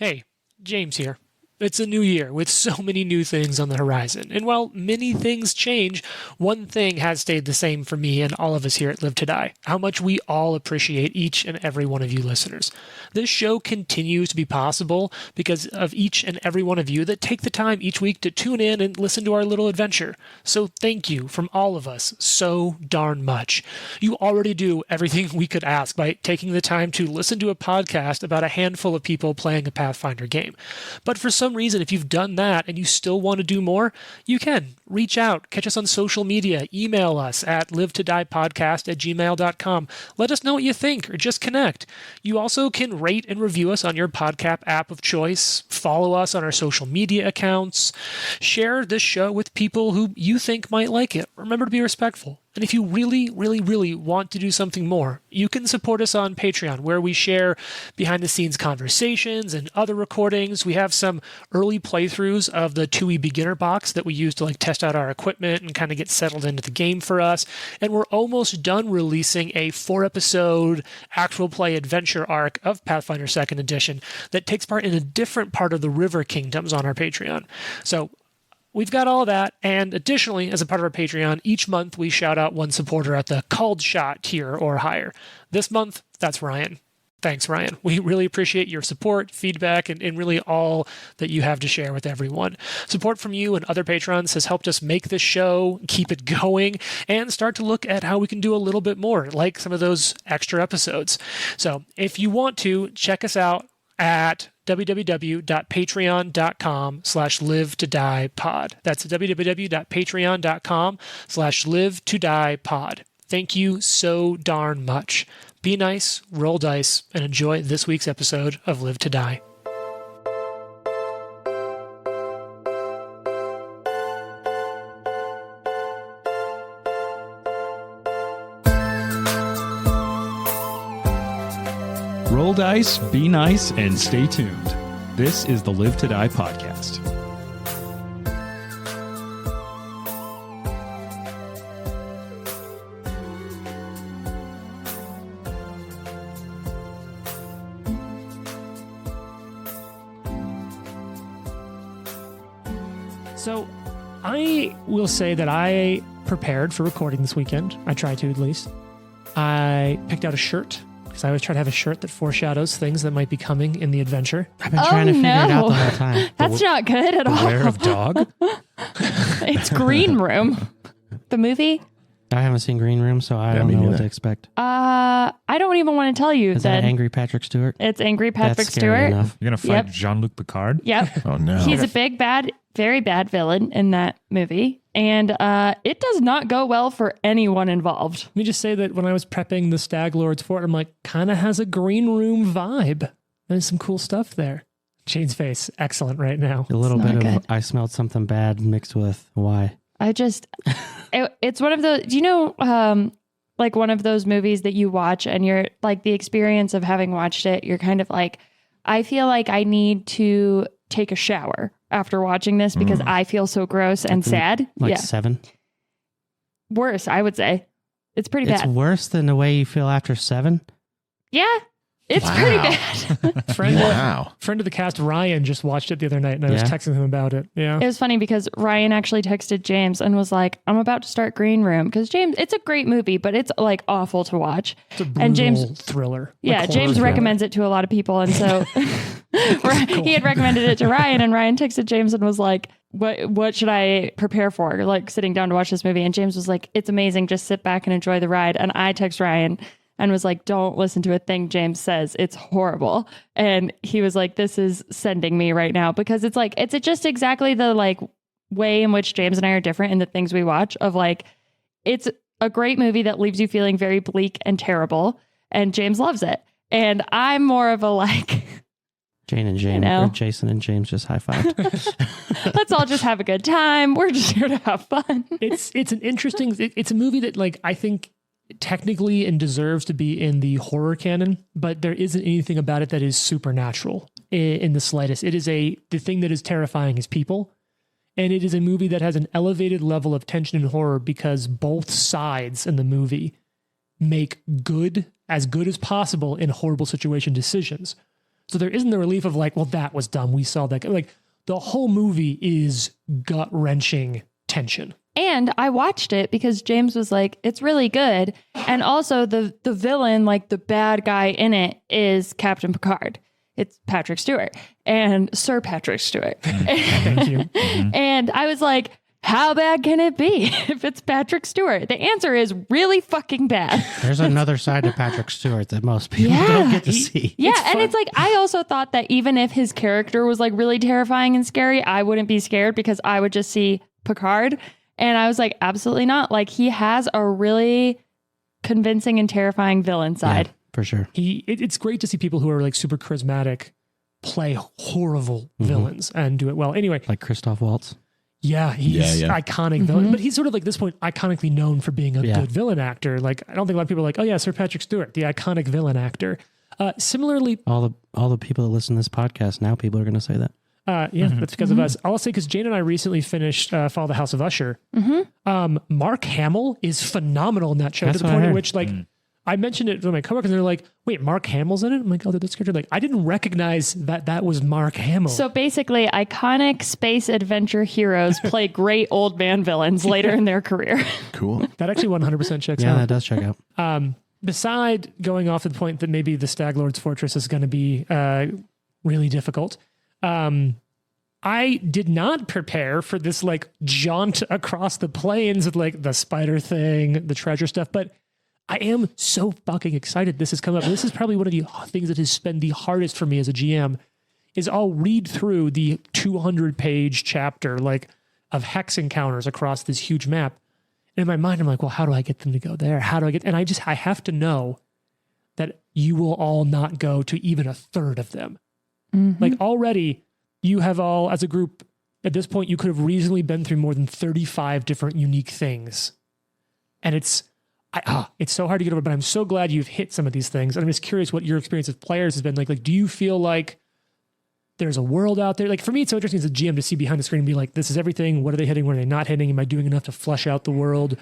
Hey, James here. It's a new year with so many new things on the horizon. And while many things change, one thing has stayed the same for me and all of us here at Live to Die: how much we all appreciate each and every one of you listeners. This show continues to be possible because of each and every one of you that take the time each week to tune in and listen to our little adventure. So thank you from all of us so darn much. You already do everything we could ask by taking the time to listen to a podcast about a handful of people playing a Pathfinder game. But for some reason, if you've done that and you still want to do more, you can reach out, catch us on social media, email us at livetodiepodcast@gmail.com. Let us know what you think or just connect. You also can rate and review us on your podcast app of choice, follow us on our social media accounts, share this show with people who you think might like it. Remember to be respectful. And if you really, really, really want to do something more, you can support us on Patreon, where we share behind-the-scenes conversations and other recordings. We have some early playthroughs of the 2E beginner box that we use to test out our equipment and kind of get settled into the game for us. And we're almost done releasing a 4-episode actual play adventure arc of Pathfinder 2nd Edition that takes part in a different part of the River Kingdoms on our Patreon. So we've got all that, and additionally, as a part of our Patreon, each month we shout out one supporter at the called shot tier or higher. This month, that's Ryan. Thanks, Ryan. We really appreciate your support, feedback, and really all that you have to share with everyone. Support from you and other patrons has helped us make this show, keep it going, and start to look at how we can do a little bit more, like some of those extra episodes. So if you want to, check us out at www.patreon.com/live-to-die-pod. That's www.patreon.com/live-to-die-pod. Thank you so darn much. Be nice, roll dice, and enjoy this week's episode of Live to Die. Roll dice, be nice, and stay tuned. This is the Live to Die podcast. So, I will say that I prepared for recording this weekend. I tried to, at least. I picked out a shirt, because I always try to have a shirt that foreshadows things that might be coming in the adventure. I've been trying to figure it out the whole time. That's not good at all. Beware of dog? It's Green Room. The movie? I haven't seen Green Room, so I don't know what to expect. I don't even want to tell you. Is that Angry Patrick Stewart? It's Angry Patrick That's scary Stewart. enough. You're going to fight Jean-Luc Picard? Yep. Oh, no. He's a big, bad, very bad villain in that movie. And it does not go well for anyone involved. Let me just say that when I was prepping the Stag Lords for it, I'm like, kind of has a Green Room vibe. There's some cool stuff there. Jane's face, excellent right now. A little It's bit not of I smelled something bad mixed with why. It's one of those, do you know, like one of those movies that you watch and you're like, the experience of having watched it, you're kind of like, I feel like I need to take a shower after watching this because I feel so gross and sad. Like 7? Worse, I would say. It's pretty It's bad. worse than the way you feel after 7? Yeah. It's pretty bad. Friend of the cast, Ryan, just watched it the other night, and I was texting him about it. Yeah, it was funny because Ryan actually texted James and was like, "I'm about to start Green Room," because James, it's a great movie, but it's like awful to watch. It's a brutal and James thriller. Yeah, James recommends it to a lot of people, and so he had recommended it to Ryan, and Ryan texted James and was like, "What should I prepare for? Like sitting down to watch this movie?" And James was like, "It's amazing. Just sit back and enjoy the ride." And I text Ryan and was like, "Don't listen to a thing James says. It's horrible." And he was like, "This is sending me right now," because it's like, it's just exactly the like way in which James and I are different in the things we watch of like, it's a great movie that leaves you feeling very bleak and terrible. And James loves it. And I'm more of a like, Jane and James, or Jason and James just high-fived. Let's all just have a good time. We're just here to have fun. It's an interesting, it's a movie that like, I think technically and deserves to be in the horror canon, but there isn't anything about it that is supernatural in the slightest. It is the thing that is terrifying is people. And it is a movie that has an elevated level of tension and horror because both sides in the movie make good as possible in horrible situation decisions. So there isn't the relief of like, well, that was dumb. We saw that. Like the whole movie is gut-wrenching tension. And I watched it because James was like, it's really good. And also the villain, like the bad guy in it, is Captain Picard. It's Patrick Stewart and Sir Patrick Stewart. Thank you. And I was like, how bad can it be if it's Patrick Stewart? The answer is really fucking bad. There's another side to Patrick Stewart that most people don't get to see. Yeah, it's like, I also thought that even if his character was like really terrifying and scary, I wouldn't be scared because I would just see Picard. And I was like, absolutely not. Like, he has a really convincing and terrifying villain side. Yeah, for sure. It's great to see people who are like super charismatic play horrible villains and do it well. Anyway. Like Christoph Waltz. Yeah, he's iconic villain. But he's sort of like, this point, iconically known for being a good villain actor. Like, I don't think a lot of people are like, oh yeah, Sir Patrick Stewart, the iconic villain actor. Similarly, all the people that listen to this podcast, now people are going to say that. That's because of us. I'll say, because Jane and I recently finished Fall of the House of Usher. Mark Hamill is phenomenal in that show. That's to the point at which, like, I mentioned it to my coworkers, and they're like, wait, Mark Hamill's in it? I'm like, oh, that's character. Like, I didn't recognize that was Mark Hamill. So basically, iconic space adventure heroes play great old man villains later in their career. Cool. That actually 100% checks out. Yeah, that does check out. Beside going off to the point that maybe the Stag Lord's Fortress is going to be really difficult, I did not prepare for this like jaunt across the plains with like the spider thing, the treasure stuff, but I am so fucking excited this has come up. This is probably one of the things that has been the hardest for me as a GM is I'll read through the 200-page chapter like of hex encounters across this huge map. And in my mind, I'm like, well, how do I get them to go there? And I have to know that you will all not go to even a third of them. Like already you have all, as a group, at this point, you could have reasonably been through more than 35 different unique things. And it's so hard to get over, but I'm so glad you've hit some of these things. And I'm just curious what your experience with players has been like. Like, do you feel like there's a world out there? Like, for me, it's so interesting as a GM to see behind the screen and be like, this is everything. What are they hitting? What are they not hitting? Am I doing enough to flesh out the world?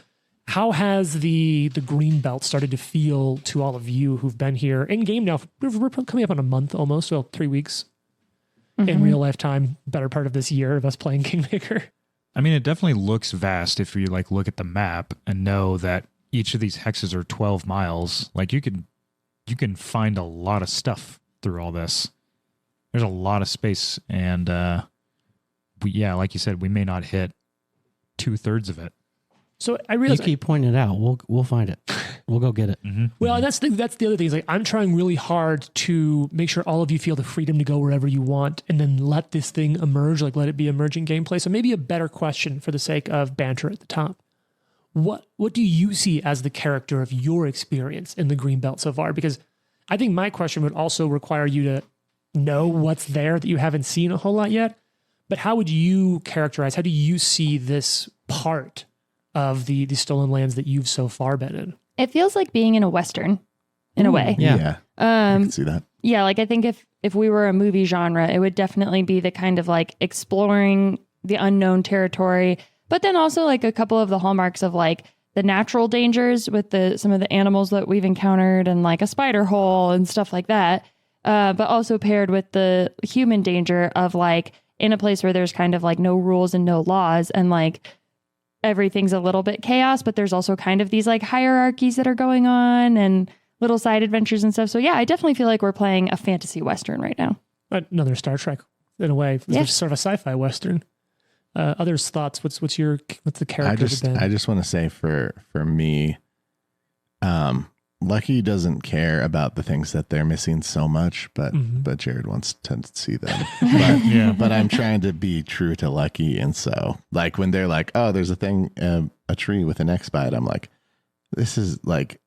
How has the green belt started to feel to all of you who've been here in game now? We're coming up on a month almost, well, 3 weeks in real life time, better part of this year of us playing Kingmaker. I mean, it definitely looks vast if you like look at the map and know that each of these hexes are 12 miles. Like you can find a lot of stuff through all this. There's a lot of space, and like you said, we may not hit 2/3 of it. So I realize you keep pointing it out. We'll find it. We'll go get it. Well, and that's the other thing is like I'm trying really hard to make sure all of you feel the freedom to go wherever you want, and then let this thing emerge. Like let it be emerging gameplay. So maybe a better question for the sake of banter at the top. What do you see as the character of your experience in the green belt so far? Because I think my question would also require you to know what's there that you haven't seen a whole lot yet. But how would you characterize? How do you see this part of the stolen lands that you've so far been in? It feels like being in a Western in a way. Yeah. I can see that. Yeah, like I think if we were a movie genre, it would definitely be the kind of like exploring the unknown territory, but then also like a couple of the hallmarks of like the natural dangers with some of the animals that we've encountered and like a spider hole and stuff like that. But also paired with the human danger of like in a place where there's kind of like no rules and no laws and like everything's a little bit chaos, but there's also kind of these like hierarchies that are going on and little side adventures and stuff. So yeah, I definitely feel like we're playing a fantasy Western right now. Another Star Trek in a way. It's sort of a sci-fi Western. Others' thoughts? What's the character? I just want to say for me, Lucky doesn't care about the things that they're missing so much, but Jared wants to see them. But I'm trying to be true to Lucky, and so like when they're like, oh, there's a thing, a tree with an X by it, I'm like, this is like,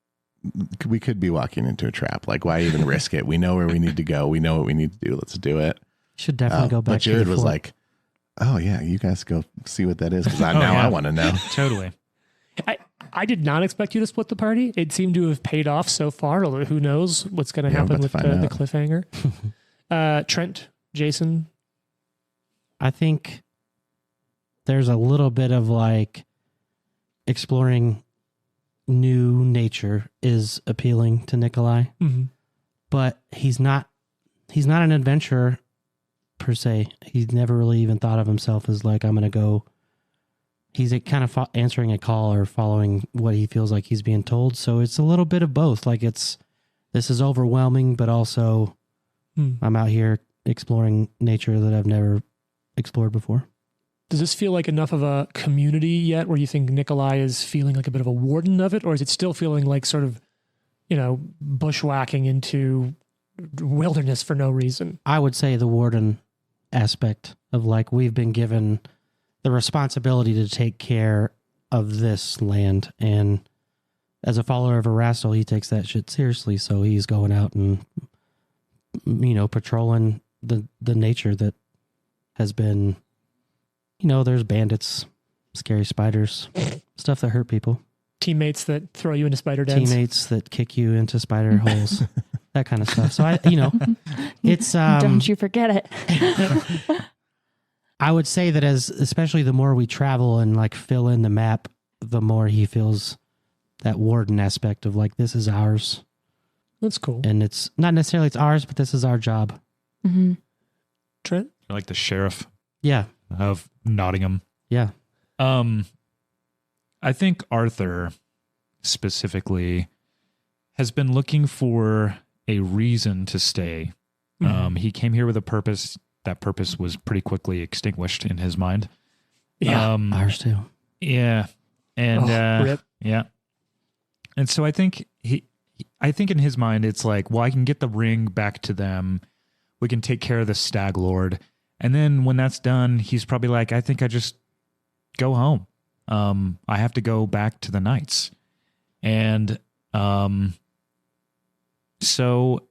we could be walking into a trap. Like, why even risk it? We know where we need to go. We know what we need to do. Let's do it. Should definitely go back. But Jared was like, oh yeah, you guys go see what that is, because I want to know. Totally. I did not expect you to split the party. It seemed to have paid off so far. Although who knows what's going to happen with the cliffhanger. Trent, Jason. I think there's a little bit of like exploring new nature is appealing to Nikolai, but he's not he's not an adventurer per se. He's never really even thought of himself as like, I'm going to go. He's kind of answering a call or following what he feels like he's being told. So it's a little bit of both. Like this is overwhelming, but also I'm out here exploring nature that I've never explored before. Does this feel like enough of a community yet where you think Nikolai is feeling like a bit of a warden of it? Or is it still feeling like sort of, bushwhacking into wilderness for no reason? I would say the warden aspect of like, we've been given the responsibility to take care of this land. And as a follower of Erastil, he takes that shit seriously. So he's going out and, patrolling the nature that has been, there's bandits, scary spiders, stuff that hurt people. Teammates that throw you into spider dens. Teammates that kick you into spider holes. That kind of stuff. So it's don't you forget it. I would say that especially the more we travel and like fill in the map, the more he feels that warden aspect of like, this is ours. That's cool. And it's not necessarily it's ours, but this is our job. Mm-hmm. Trent? You're like the sheriff. Yeah. Of Nottingham. Yeah. I think Arthur specifically has been looking for a reason to stay. Mm-hmm. He came here with a purpose. That purpose was pretty quickly extinguished in his mind. Yeah. Ours too. Yeah. And rip. Yeah. And so I think in his mind, it's like, well, I can get the ring back to them. We can take care of the Stag Lord. And then when that's done, he's probably like, I think I just go home. I have to go back to the Knights. And so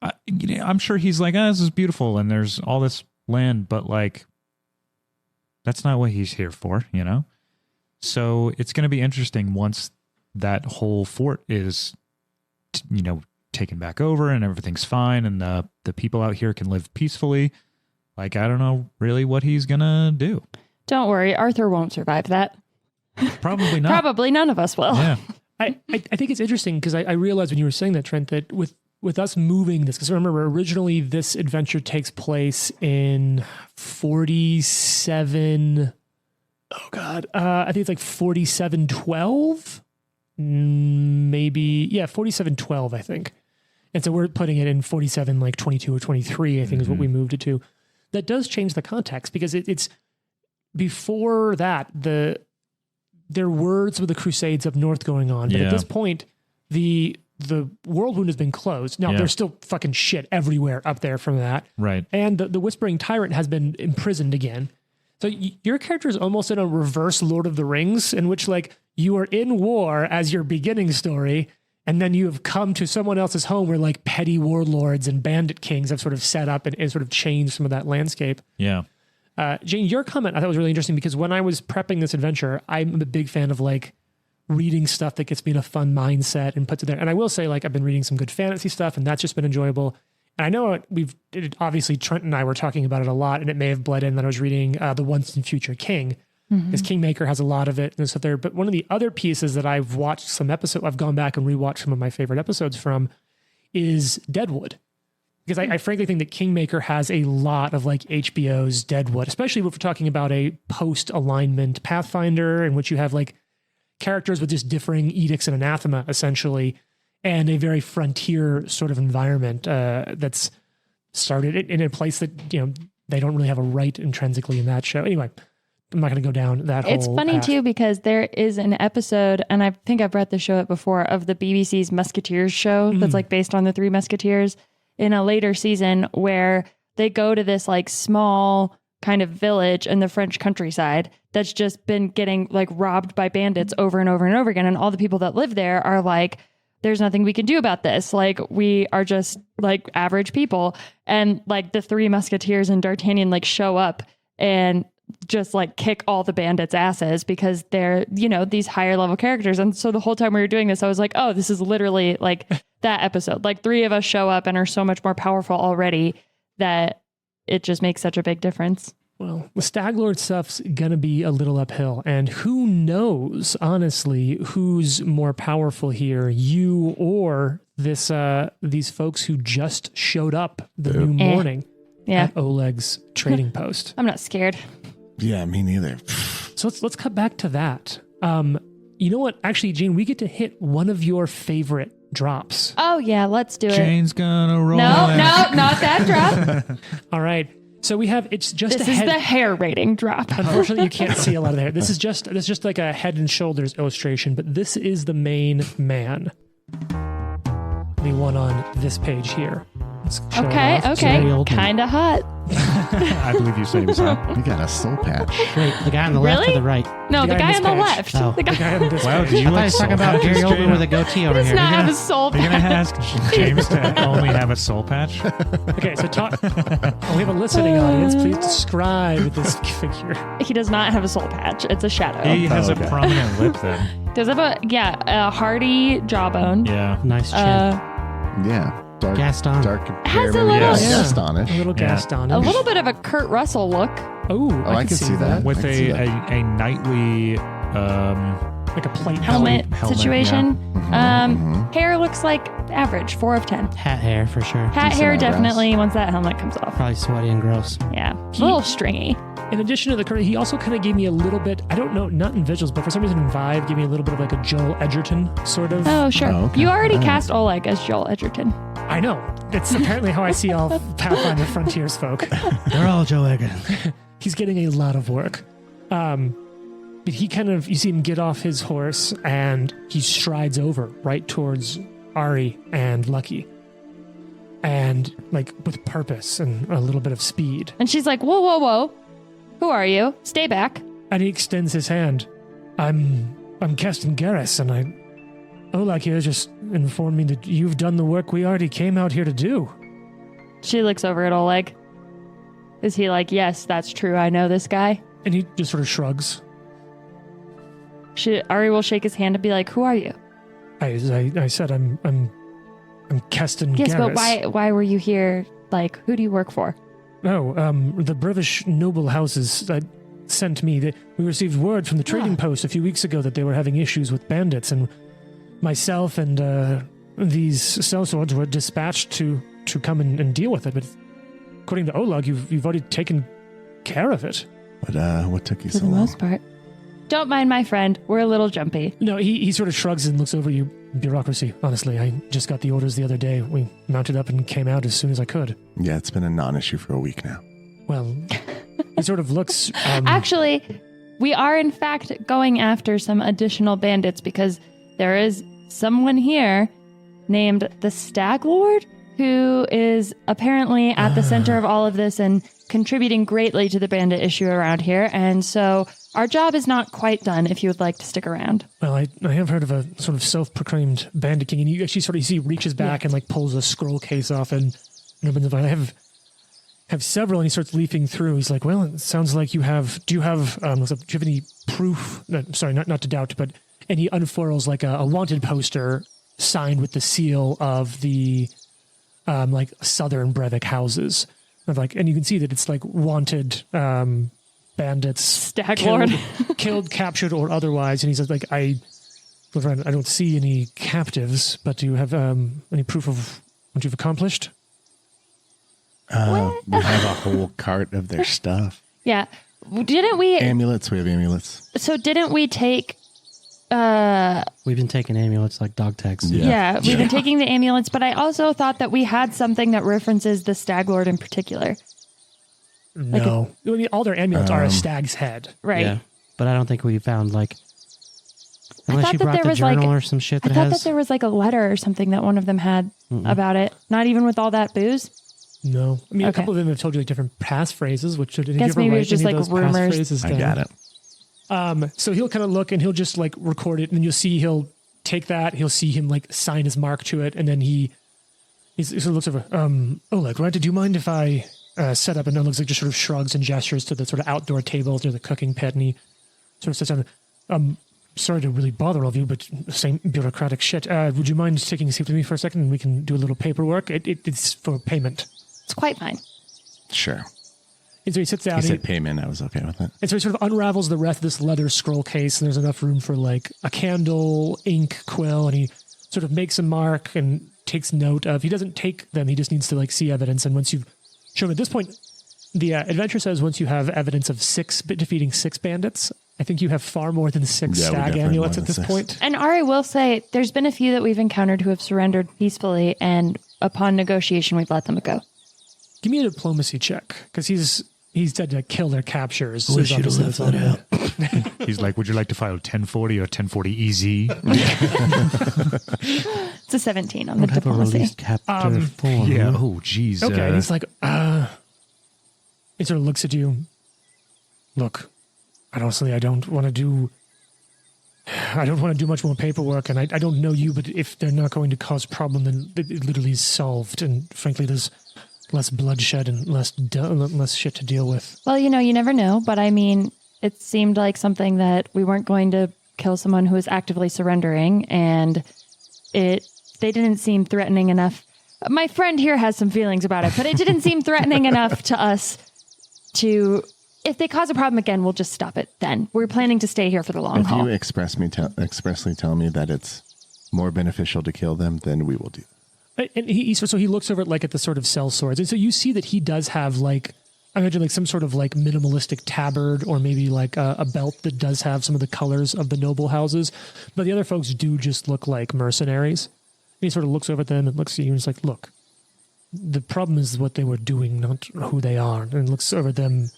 I'm sure he's like, this is beautiful and there's all this land, but like, that's not what he's here for, So it's going to be interesting once that whole fort is, taken back over and everything's fine and the people out here can live peacefully. Like, I don't know really what he's going to do. Don't worry. Arthur won't survive that. Probably not. Probably none of us will. Yeah. I think it's interesting because I realized when you were saying that, Trent, that with us moving this, because remember, originally this adventure takes place in 47. Oh, God. I think it's like 4712. Maybe. Yeah, 4712, I think. And so we're putting it in 47, like 22 or 23, I think is what we moved it to. That does change the context because it's before that, there are words with the Crusades up north going on. But at this point, the World Wound has been closed. Now, there's still fucking shit everywhere up there from that. Right. And the Whispering Tyrant has been imprisoned again. So your character is almost in a reverse Lord of the Rings, in which like you are in war as your beginning story, and then you have come to someone else's home where like petty warlords and bandit kings have sort of set up and sort of changed some of that landscape. Yeah. Jane, your comment I thought was really interesting because when I was prepping this adventure, I'm a big fan of like reading stuff that gets me in a fun mindset and puts it there. And I will say, like, I've been reading some good fantasy stuff and that's just been enjoyable. And I know obviously Trent and I were talking about it a lot, and it may have bled in that I was reading The Once and Future King, because Kingmaker has a lot of it and stuff there. But one of the other pieces that I've watched I've gone back and rewatched some of my favorite episodes from is Deadwood. Because I frankly think that Kingmaker has a lot of like HBO's Deadwood, especially if we're talking about a post-alignment Pathfinder in which you have like characters with just differing edicts and anathema, essentially, and a very frontier sort of environment that's started in a place that, they don't really have a right intrinsically in that show. Anyway, I'm not going to go down that whole It's funny path. too, because there is an episode, and I think I've read the show it before, of the BBC's Musketeers show that's like based on the Three Musketeers in a later season, where they go to this like small kind of village in the French countryside that's just been getting like robbed by bandits over and over and over again. And all the people that live there are like, there's nothing we can do about this. Like, we are just like average people. And like the Three Musketeers and D'Artagnan like show up and just like kick all the bandits' asses because they're, these higher level characters. And so the whole time we were doing this, I was like, oh, this is literally like that episode. Like, three of us show up and are so much more powerful already that it just makes such a big difference. Well, the Staglord stuff's going to be a little uphill. And who knows, honestly, who's more powerful here, you or these folks who just showed up the new morning at Oleg's trading post. I'm not scared. Yeah, me neither. So let's cut back to that. You know what? Actually, Jane, we get to hit one of your favorite drops. Oh yeah, let's do it. Jane's gonna roll. No, not that drop. All right. So we have, it's just This is the hair rating drop. Unfortunately, you can't see a lot of the hair. This is just like a head and shoulders illustration, but this is the main man. The one on this page here. Let's show it off. Very Kind of hot. I believe you said he was hot. You got a soul patch. Wait, the guy on the left or Really? the right? No, the The guy guy in on this the patch. left. Oh. The guy The guy on this Wow, page. do you I thought he like was talking soul about patches, Gary Oldman Jane? with a goatee over does here. not have a soul You're gonna patch. ask James to only have a soul patch? Okay, so we have a listening audience. Please describe this figure. He does not have a soul patch. It's a shadow. He has okay. a prominent lip then. Does have a hearty jawbone. Yeah. Nice chin. Yeah. Dark, Gaston. dark hair, Has a maybe little- Gastonish. A little Yeah. Gaston. A little bit of a Kurt Russell look. Oh, I can see that. With I can see a nightly like a plate Helmet helmet, situation. Mhm. Hair looks like average, 4 of 10. Hat hair for sure. Hat Decent hair eyebrows. definitely once that helmet comes off. Probably sweaty and gross. Yeah, a little stringy. In addition to the current, he also kind of gave me a little bit, I don't know, not in visuals, but for some reason in vibe, gave me a little bit of like a Joel Edgerton sort of. Oh, sure. Oh, okay. You already All right. cast Oleg as Joel Edgerton. I know. That's apparently how I see all Pathfinder Frontiers folk. They're all Joe Egan. He's getting a lot of work. But he kind of, you see him get off his horse and he strides over right towards Ari and Lucky. And like with purpose and a little bit of speed. And she's like, whoa, whoa, whoa. Who are you? Stay back. And he extends his hand. I'm Keston Garris, and Oleg here just informed me that you've done the work we already came out here to do. She looks over at Oleg. Is he like, yes, that's true. I know this guy. And he just sort of shrugs. Ari will shake his hand and be like, who are you? I said I'm Keston Yes, Garris. but why were you here? Like, who do you work for? Oh, the Brevish noble houses sent me. We received word from the trading post a few weeks ago that they were having issues with bandits, and myself and these sellswords were dispatched to come and deal with it. But according to Oleg, you've already taken care of it. But what took you For so the long? most part. Don't mind my friend. We're a little jumpy. No, he sort of shrugs and looks over you. Bureaucracy. Honestly, I just got the orders the other day. We mounted up and came out as soon as I could. Yeah, it's been a non-issue for a week now. Well, he sort of looks. Actually, we are in fact going after some additional bandits because there is someone here named the Stag Lord who is apparently at the center of all of this and contributing greatly to the bandit issue around here. And so our job is not quite done if you would like to stick around. Well, I have heard of a sort of self-proclaimed bandit king, and you actually sort of see he reaches back and like pulls a scroll case off and opens it. I have several, and he starts leafing through. He's like, "Well, it sounds like you have. Do you have? Do you have any proof? Sorry, not to doubt, but." And he unfurls like a wanted poster signed with the seal of the like Southern Brevik houses. Of like, and you can see that it's like wanted. Bandits, Stag Lord. killed, captured, or otherwise. And he says, like, I don't see any captives, but do you have any proof of what you've accomplished? We have a whole cart of their stuff. Yeah. Didn't we? Amulets. We have amulets. So didn't we take? We've been taking amulets like dog tags. Yeah. We've been taking the amulets, but I also thought that we had something that references the Stag Lord in particular. No. I mean, all their amulets are a stag's head. Right. Yeah. But I don't think we found like unless thought you that brought there the was, like- journal or some shit I that thought has that there was like a letter or something that one of them had about it. Not even with all that booze. No. I mean, a Okay. couple of them have told you like different passphrase which did you Guess ever maybe write it's just, any of like, those rumors. passphrases I down? got it. So he'll kind of look and he'll just like record it, and you'll see he'll take that, he'll see him like sign his mark to it, and then he sort of looks over. Oleg, right? Do you mind if I set up? And then looks like just sort of shrugs and gestures to the sort of outdoor tables near the cooking pit, and he sort of sits down. Sorry to really bother all of you, but same bureaucratic shit. Would you mind taking a seat with me for a second, and we can do a little paperwork? It's for payment. It's quite fine. Sure. And so he sits down. He and said payment. I was okay with it. And so he sort of unravels the rest of this leather scroll case, and there's enough room for like a candle, ink, quill, and he sort of makes a mark and takes note of. He doesn't take them. He just needs to like see evidence. And once you've shown at this point, the adventure says once you have evidence of defeating 6 bandits. I think you have far more than 6 stag amulets at this point. And Ari will say there's been a few that we've encountered who have surrendered peacefully, and upon negotiation, we've let them go. Give me a diplomacy check, because he's dead to kill their captures. I wish you'd have left that out. He's like, would you like to file 1040 or 1040 EZ? It's a 17 on the Have a diplomacy. released capture form. Yeah. Oh, geez. Okay, and he's like, he sort of looks at you. Look, honestly, I don't want to do much more paperwork, and I don't know you, but if they're not going to cause problem, then it literally is solved, and frankly, there's less bloodshed and less shit to deal with. Well, you never know, but I mean, it seemed like something that we weren't going to kill someone who was actively surrendering, and they didn't seem threatening enough. My friend here has some feelings about it, but it didn't seem threatening enough to us to... If they cause a problem again, we'll just stop it then. We're planning to stay here for the long haul. If you expressly tell me that it's more beneficial to kill them, then we will do that. And he looks over at the sort of cell swords. And so you see that he does have I imagine some sort of minimalistic tabard, or maybe a belt that does have some of the colors of the noble houses. But the other folks do just look like mercenaries. And he sort of looks over at them and looks at you and he's like, look, the problem is what they were doing, not who they are. And looks over at them,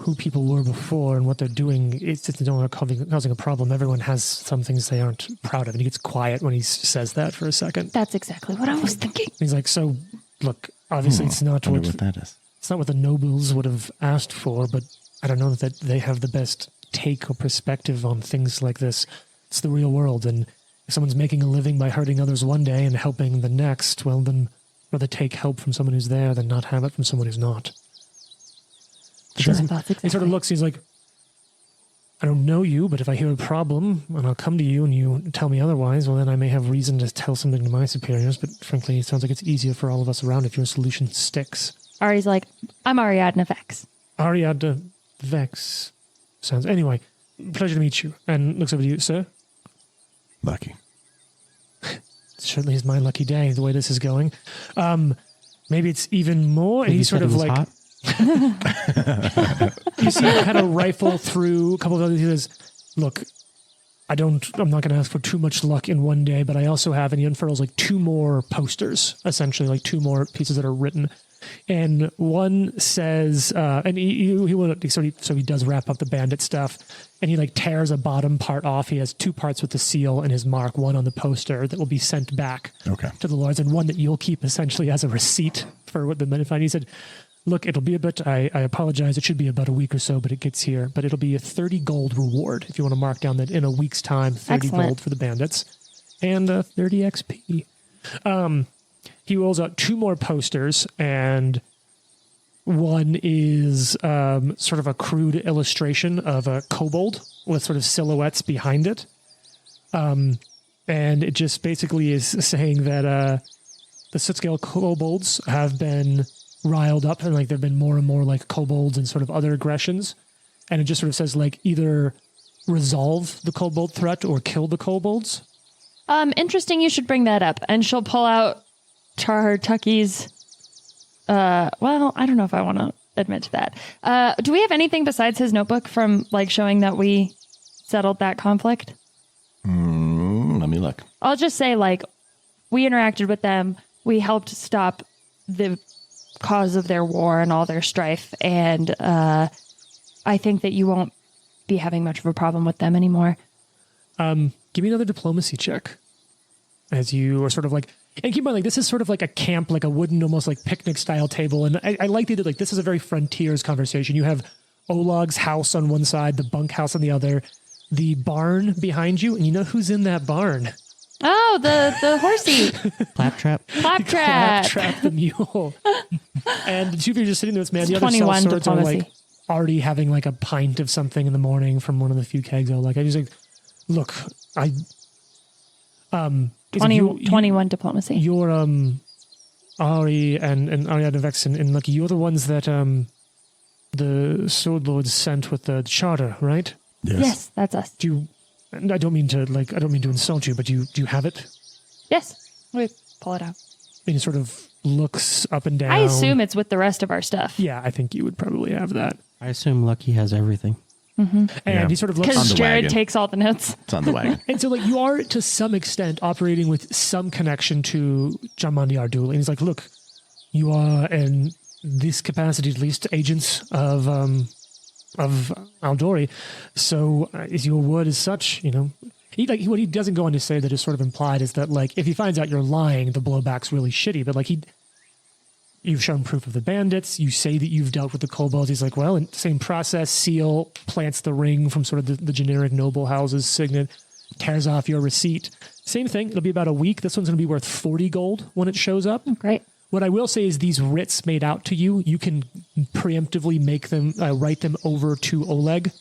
who people were before and what they're doing. It's not causing a problem. Everyone has some things they aren't proud of. And he gets quiet when he says that for a second. That's exactly what I was thinking. He's like, so look, obviously it's not what that is. It's not what the nobles would have asked for, but I don't know that they have the best take or perspective on things like this. It's the real world, and if someone's making a living by hurting others one day and helping the next, well, then rather take help from someone who's there than not have it from someone who's not. Sure. He sort of looks, he's like, I don't know you, but if I hear a problem and I'll come to you and you tell me otherwise, well, then I may have reason to tell something to my superiors, but frankly, it sounds like it's easier for all of us around if your solution sticks. Ari's like, I'm Ariadna Vex. Ariadna Vex sounds... Anyway, pleasure to meet you. And looks over to you, sir. Lucky. It certainly is my lucky day, the way this is going. Maybe it's even more... And He he's sort of like... hot? You see him kind of rifle through a couple of others. He says, look, I'm not going to ask for too much luck in one day, but I also have, and he unfurls 2 more posters, essentially, 2 more pieces that are written. And one says, and he does wrap up the bandit stuff, and he tears a bottom part off. He has 2 parts with the seal and his mark, one on the poster that will be sent back to the lords, and one that you'll keep essentially as a receipt for what the men find. He said, look, it'll be a bit, I apologize, it should be about a week or so, but it gets here. But it'll be a 30 gold reward if you want to mark down that in a week's time, 30 Excellent. gold for the bandits, and 30 XP. He rolls out 2 more posters, and one is sort of a crude illustration of a kobold with sort of silhouettes behind it. And it just basically is saying that the Sootscale kobolds have been riled up, and there have been more and more kobolds and sort of other aggressions. And it just sort of says either resolve the kobold threat or kill the kobolds. Interesting, you should bring that up. And she'll pull out Tucky's... well, I don't know if I want to admit to that. Do we have anything besides his notebook from showing that we settled that conflict? Let me look. I'll just say we interacted with them. We helped stop the cause of their war and all their strife. And I think that you won't be having much of a problem with them anymore. Give me another diplomacy check. As you are sort of and keep in mind, this is sort of like a camp, a wooden, almost picnic style table. And I like the idea, this is a very frontiers conversation. You have Olog's house on one side, the bunkhouse on the other, the barn behind you. And you know who's in that barn? Oh, the horsey. Claptrap. Claptrap the mule. And the 2 of you are just sitting there with man. The other cell swords are already having a pint of something in the morning from one of the few kegs. I just look, 21 diplomacy. You're Ari and Ariadna Vex, and you're the ones that the sword lords sent with the charter, right? Yes, that's us. I don't mean to insult you, but do you have it? Yes. We pull it out. And he sort of looks up and down. I assume it's with the rest of our stuff. Yeah, I think you would probably have that. I assume Lucky has everything. And he sort of looks Because the Jared wagon. takes all the notes. It's on the wagon. And so, like, you are to some extent operating with some connection to Jamandi Ardul. And he's like, look, you are in this capacity, at least, agents of Aldori. So, is your word as such, you know? What he doesn't go on to say that is sort of implied is that, like, if he finds out you're lying, the blowback's really shitty. But, like, you've shown proof of the bandits. You say that you've dealt with the kobolds. He's like, well, in same process, Seal plants the ring from sort of the generic noble house's signet, tears off your receipt. Same thing. It'll be about a week. This one's going to be worth 40 gold when it shows up. Great. What I will say is these writs made out to you, you can preemptively make them, write them over to Oleg,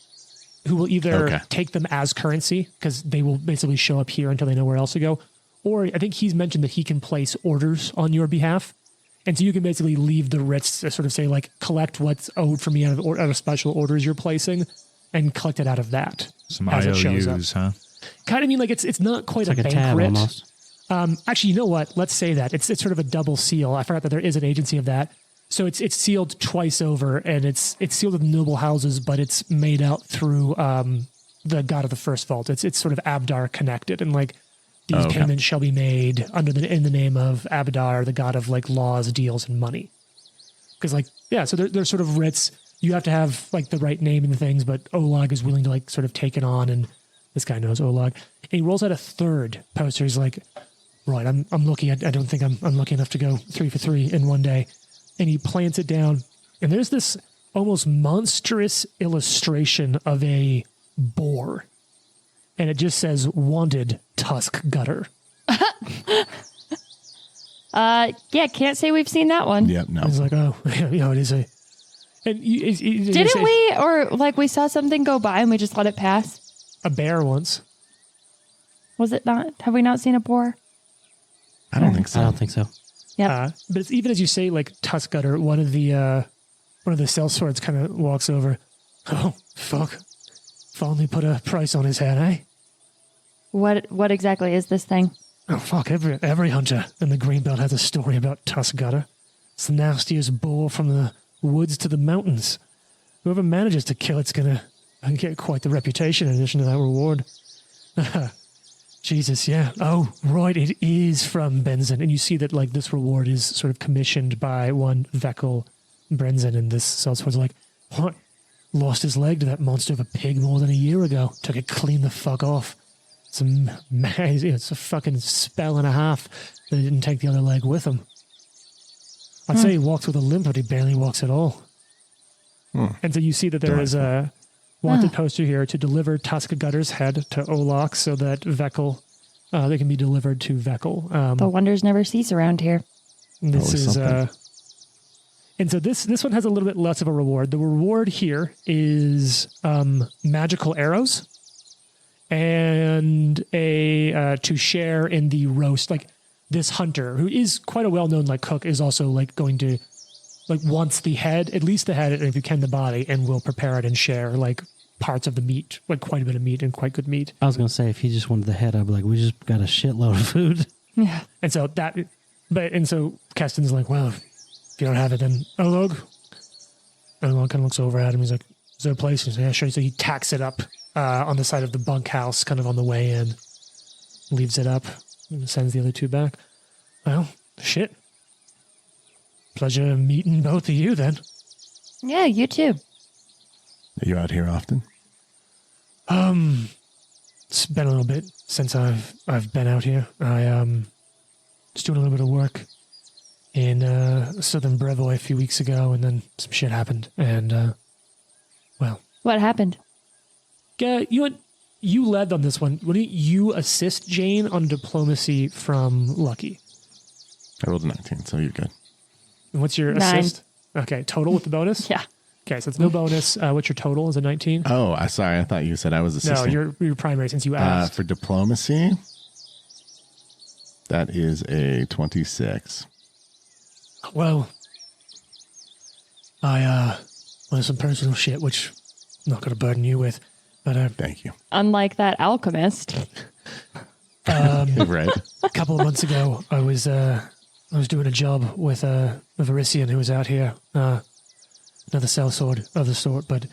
who will either take them as currency, because they will basically show up here until they know where else to go, or I think he's mentioned that he can place orders on your behalf. And so you can basically leave the writs to sort of say, like, collect what's owed from me out of special orders you're placing and collect it out of that. Some as it shows IOUs, up. huh? Kind of mean like it's not quite It's like a a bank tab writ. almost. Actually, you know what? Let's say that. It's sort of a double seal. I forgot that there is an agency of that. So it's sealed twice over, and it's sealed with noble houses, but it's made out through the god of the first vault. It's sort of Abdar connected, and like these payments shall be made in the name of Abdar, the god of like laws, deals, and money. Because like so they're sort of writs. You have to have like the right name and things, but Olag is willing to like sort of take it on, and this guy knows Olag. And he rolls out a third poster. He's like, right, I'm lucky. I don't think I'm lucky enough to go 3 for 3 in one day. And he plants it down, and there's this almost monstrous illustration of a boar, and it just says "Wanted Tusk Gutter." Yeah, can't say we've seen that one. Yep, no. It's like, oh, it is a. And Didn't we, or like we saw something go by and we just let it pass? A bear once. Was it not? Have we not seen a boar? I don't think so. I don't think so. Yeah. But it's, even as you say, like Tusk Gutter, one of the sellswords kind of walks over. Oh fuck! If only put a price on his head, eh? What exactly is this thing? Oh fuck! Every hunter in the Greenbelt has a story about Tusk Gutter. It's the nastiest boar from the woods to the mountains. Whoever manages to kill it's gonna get quite the reputation in addition to that reward. Jesus, yeah. Oh, right, it is from Benzen. And you see that, like, this reward is sort of commissioned by one Veckel Brenzen, and this sellsword's like, what? Lost his leg to that monster of a pig more than a year ago. Took it clean the fuck off. It's a fucking spell and a half that he didn't take the other leg with him. I'd say he walks with a limp, but he barely walks at all. And so you see that there is a wanted poster here to deliver Tusk Gutter's head to Olak so that Veckel, they can be delivered to Veckel. The wonders never cease around here. This Always is, something. and so this one has a little bit less of a reward. The reward here is magical arrows and a to share in the roast. Like this hunter, who is quite a well-known like cook, is also like going to like wants the head, at least the head, and if you can the body, and will prepare it and share like parts of the meat, like quite a bit of meat and quite good meat. I was going to say, if he just wanted the head, I'd be like, we just got a shitload of food. Yeah. And so so Keston's like, well, if you don't have it, then Olog. And Olog kind of looks over at him. He's like, is there a place? He's like, yeah, sure. So he tacks it up on the side of the bunkhouse, kind of on the way in, leaves it up, and sends the other two back. Well, shit. Pleasure meeting both of you then. Yeah, you too. Are you out here often? It's been a little bit since I've been out here. I was doing a little bit of work in southern Brevoy a few weeks ago, and then some shit happened. And well, What happened? you led on this one. Why don't you assist Jane on diplomacy from Lucky? I rolled a 19, so you're good. And what's your 9. assist? Okay, total with the bonus. Yeah. Okay, so it's no bonus. What's your total? Is it 19? Oh, sorry. I thought you said I was No, assisting. you're primary since you asked. For diplomacy, that is a 26. Well, there's some personal shit which I'm not going to burden you with, but Thank you. Unlike that alchemist. Right. A couple of months ago, I was doing a job with a Varisian who was out here, another sellsword of the sort, but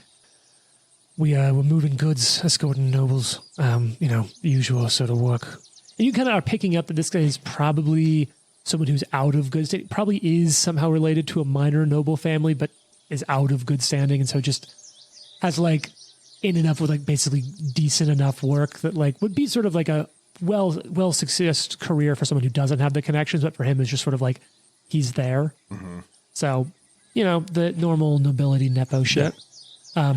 we were moving goods, escorting nobles, the usual sort of work. And you kind of are picking up that this guy is probably someone who's out of good standing, probably is somehow related to a minor noble family, but is out of good standing, and so just has like in enough with like basically decent enough work that like would be sort of like a well success career for someone who doesn't have the connections, but for him is just sort of like he's there. Mm-hmm. So, the normal nobility nepo shit. Yeah.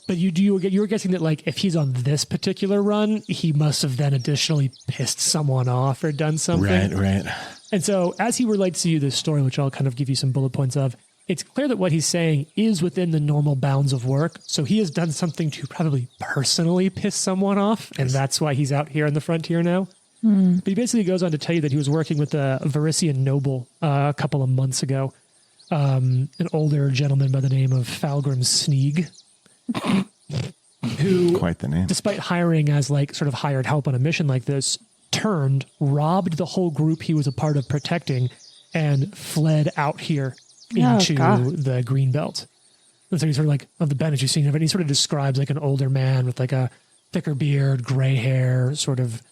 But you were guessing that like if he's on this particular run, he must have then additionally pissed someone off or done something. Right. And so as he relates to you this story, which I'll kind of give you some bullet points of, it's clear that what he's saying is within the normal bounds of work. So he has done something to probably personally piss someone off, and that's why he's out here on the frontier now. But he basically goes on to tell you that he was working with a Varisian noble a couple of months ago, an older gentleman by the name of Falgrim Sneeg, who, quite the name, despite hiring as like sort of hired help on a mission like this, robbed the whole group he was a part of protecting, and fled out here into the green belt. And so he's sort of like, of the bandits you've seen of it, he sort of describes like an older man with like a thicker beard, gray hair, sort of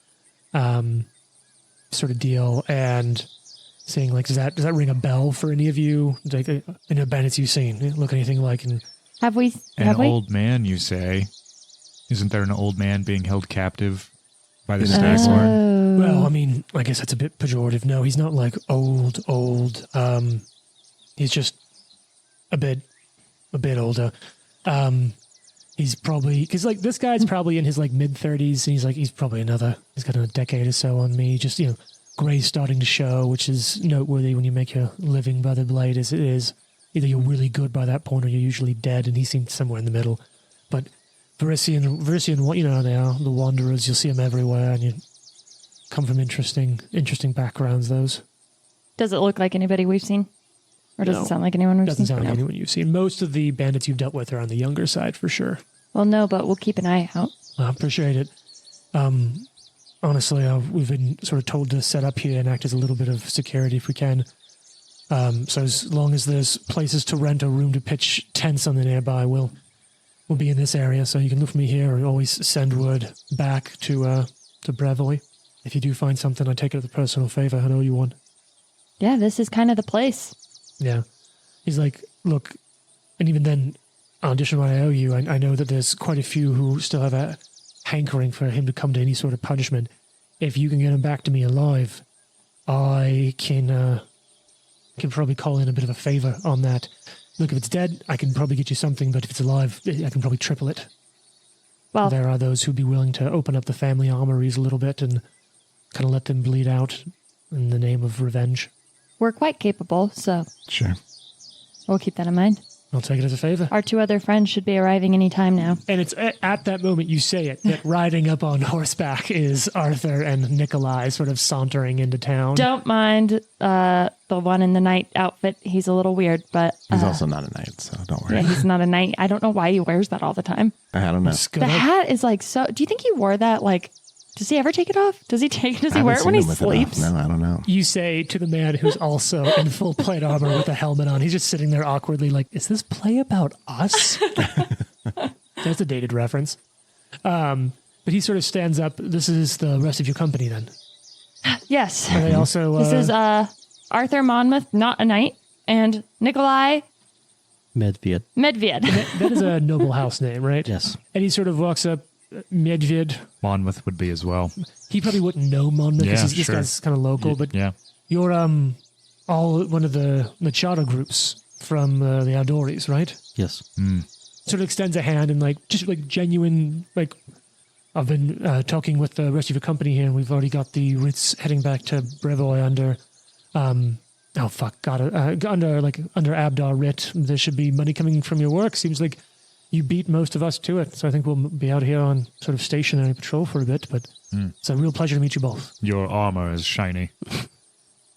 deal, and saying like, does that ring a bell for any of you? Like any bandits you've seen look anything like? And have we? Old man, you say? Isn't there an old man being held captive by the Staghorn? Well, I mean, I guess that's a bit pejorative. No, he's not like old. He's just a bit older. He's probably, because like this guy's probably in his like mid-30s, and he's probably he's got a decade or so on me. Just, gray's starting to show, which is noteworthy when you make your living by the blade as it is. Either you're really good by that point or you're usually dead, and he seemed somewhere in the middle. But Varisian, they are the wanderers. You'll see them everywhere, and you come from interesting backgrounds, those. Does it look like anybody we've seen? Or does it sound like anyone we've seen? Doesn't sound like anyone you've seen. Most of the bandits you've dealt with are on the younger side, for sure. Well, no, but we'll keep an eye out. I appreciate it. Honestly, we've been sort of told to set up here and act as a little bit of security if we can. So as long as there's places to rent or room to pitch tents on the nearby, we'll be in this area. So you can look for me here, or always send word back to Brevoy. If you do find something, I take it as a personal favor. I owe you one. Yeah, this is kind of the place. Yeah. He's like, look, and even then, in addition to what I owe you, I know that there's quite a few who still have a hankering for him to come to any sort of punishment. If you can get him back to me alive, I can probably call in a bit of a favor on that. Look, if it's dead, I can probably get you something, but if it's alive, I can probably triple it. Well, there are those who'd be willing to open up the family armories a little bit and kind of let them bleed out in the name of revenge. We're quite capable, so sure, we'll keep that in mind. I'll take it as a favor. Our two other friends should be arriving any time now. And it's at that moment you say it, that riding up on horseback is Arthur and Nikolai sort of sauntering into town. Don't mind the one in the knight outfit. He's a little weird, but... he's also not a knight, so don't worry. Yeah, he's not a knight. I don't know why he wears that all the time. I don't know. The hat is like so... Do you think he wore that like... Does he ever take it off? Does he wear it when he sleeps? No, I don't know. You say to the man who's also in full plate armor with a helmet on, he's just sitting there awkwardly like, is this play about us? That's a dated reference. But he sort of stands up. This is the rest of your company then? Yes. Are they also... This is Arthur Monmouth, not a knight, and Nikolai... Medved. That is a noble house name, right? Yes. And he sort of walks up. Medved. Monmouth would be as well. He probably wouldn't know Monmouth because this guy's kind of local, but you're all one of the Machado groups from the Aldoris, right? Yes. Sort of extends a hand and like just like genuine, like I've been talking with the rest of your company here, and we've already got the routes heading back to Brevoy under under Abdar writ. There should be money coming from your work. Seems like you beat most of us to it, so I think we'll be out here on sort of stationary patrol for a bit, but it's a real pleasure to meet you both. Your armor is shiny.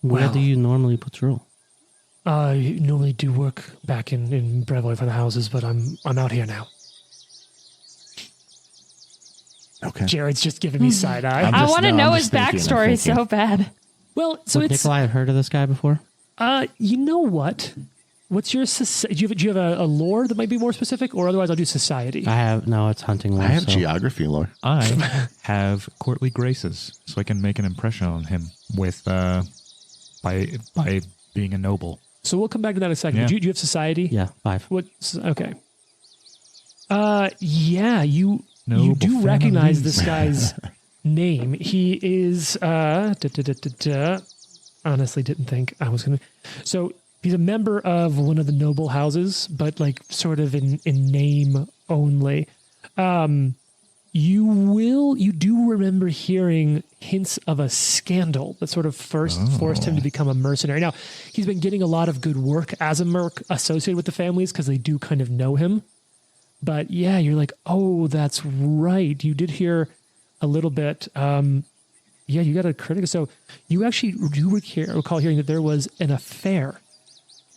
Where do you normally patrol? I normally do work back in Brevoy for the houses, but I'm out here now. Okay. Jared's just giving me side eye. I want to know I'm his just thinking, backstory so bad. Well, so Would it's Nikolai have heard of this guy before? you know what? What's your do you have a lore that might be more specific, or otherwise I'll do society. I have no. It's hunting lore. I have so. geography lore. I have courtly graces, so I can make an impression on him with by being a noble. So we'll come back to that in a second. Yeah. Do you have society? Yeah, 5. What? Okay. Yeah, you Noble do recognize families. this guy's name. He is honestly didn't think I was gonna. So he's a member of one of the noble houses, but like sort of in name only. You do remember hearing hints of a scandal that sort of first forced him to become a mercenary. Now, he's been getting a lot of good work as a merc associated with the families because they do kind of know him. But yeah, you're like, oh, that's right. You did hear a little bit. Yeah, you got a critic. So you actually do recall hearing that there was an affair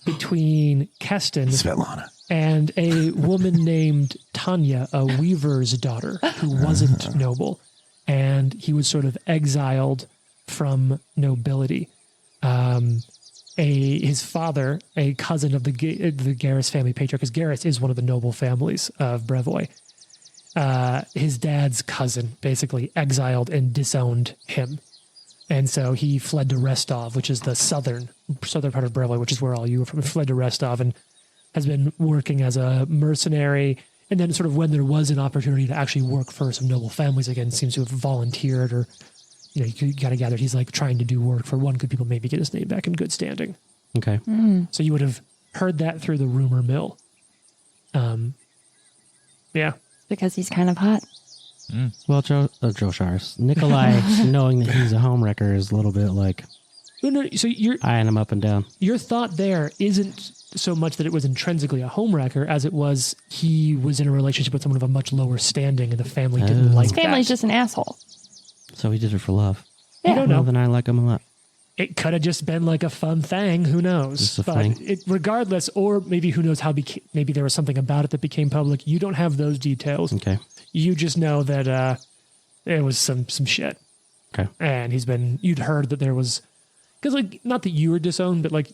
between Keston Svetlana. and a woman named Tanya, a weaver's daughter who wasn't noble. And he was sort of exiled from nobility. His father, a cousin of the Garrus family patriarch, because Garrus is one of the noble families of Brevoy. His dad's cousin basically exiled and disowned him. And so he fled to Restov, which is the southern part of Brevoy, which is where all you were from. He fled to Restov and has been working as a mercenary. And then sort of when there was an opportunity to actually work for some noble families again, seems to have volunteered or, you got to gather he's like trying to do work for one good people, maybe get his name back in good standing. Okay. So you would have heard that through the rumor mill. Yeah. Because he's kind of hot. Well, Joe Sharis, Nikolai, knowing that he's a homewrecker, is a little bit like No, so eyeing him up and down. your thought there isn't so much that it was intrinsically a homewrecker as it was he was in a relationship with someone of a much lower standing and the family didn't like His family's that. just an asshole. So he did it for love. You don't know. Well, then I like him a lot. It could have just been like a fun thing. Who knows? Just a but thing. Regardless, or maybe who knows how maybe there was something about it that became public. You don't have those details. Okay. You just know that it was some shit. Okay. And you'd heard that there was, because like, not that you were disowned, but like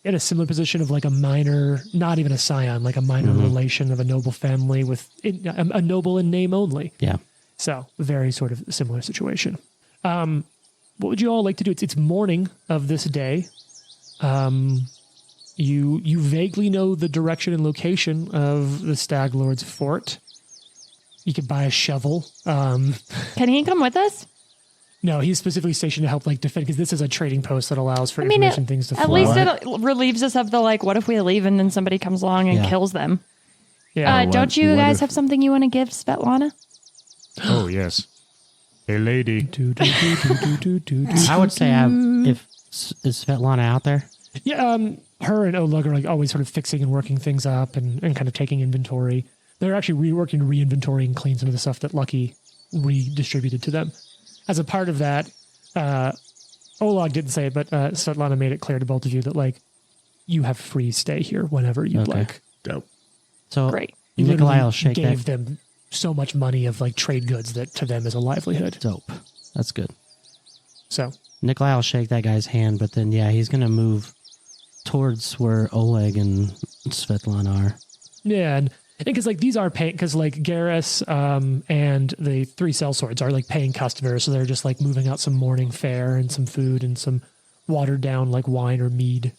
in a similar position of like a minor, not even a scion, like a minor relation of a noble family with a noble in name only. Yeah. So very sort of similar situation. What would you all like to do? It's morning of this day. You vaguely know the direction and location of the Stag Lord's fort. You could buy a shovel. Can he come with us? No, he's specifically stationed to help like defend because this is a trading post that allows for information things to flow. At least it relieves us of the like, what if we leave and then somebody comes along and Yeah. kills them? Yeah. Don't you what guys if- have something you want to give Svetlana? Oh, yes. Hey, lady. I would say is Svetlana out there? Yeah, her and Oleg are like always sort of fixing and working things up and kind of taking inventory. They're actually working to re-inventory and clean some of the stuff that Lucky redistributed to them. As a part of that, Oleg didn't say it, but Svetlana made it clear to both of you that like you have free stay here whenever you'd Okay. like. Dope. So Great. You Nikolai literally will shake gave that. them so much money of like trade goods that to them is a livelihood. Dope. That's good. So Nikolai will shake that guy's hand, but then he's gonna move towards where Oleg and Svetlana are. yeah, and because like these are paying because like Garrus and the 3 sellswords are like paying customers, so they're just like moving out some morning fare and some food and some watered down like wine or mead.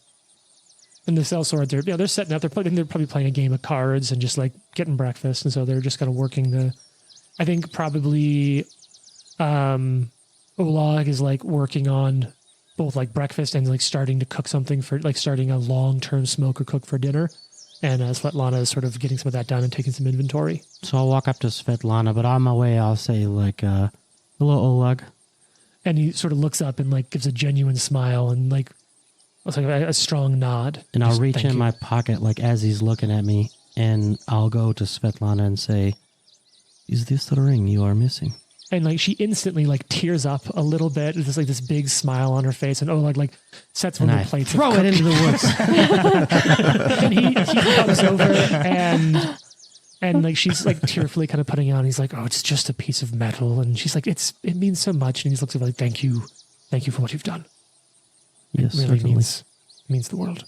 And the sellswords are they're setting up. They're probably playing a game of cards and just like getting breakfast, and so they're just kind of working I think probably Oleg is like working on both like breakfast and like starting to cook something for like starting a long-term smoke or cook for dinner. And Svetlana is sort of getting some of that done and taking some inventory. So I'll walk up to Svetlana, but on my way I'll say like, "Hello, Oleg." And he sort of looks up and like gives a genuine smile and like a strong nod. And I'll Just, reach "Thank in you." my pocket like as he's looking at me, and I'll go to Svetlana and say, "Is this the ring you are missing?" And like she instantly like tears up a little bit. There's like this big smile on her face, and Oleg like sets one And of I the plates. throw it into the woods. And he comes over and And like she's like tearfully kind of putting it on. He's like, "Oh, it's just a piece of metal." And she's like, "It means so much." And he looks at her like, "Thank you for what you've done. Yes, It really certainly. means the world."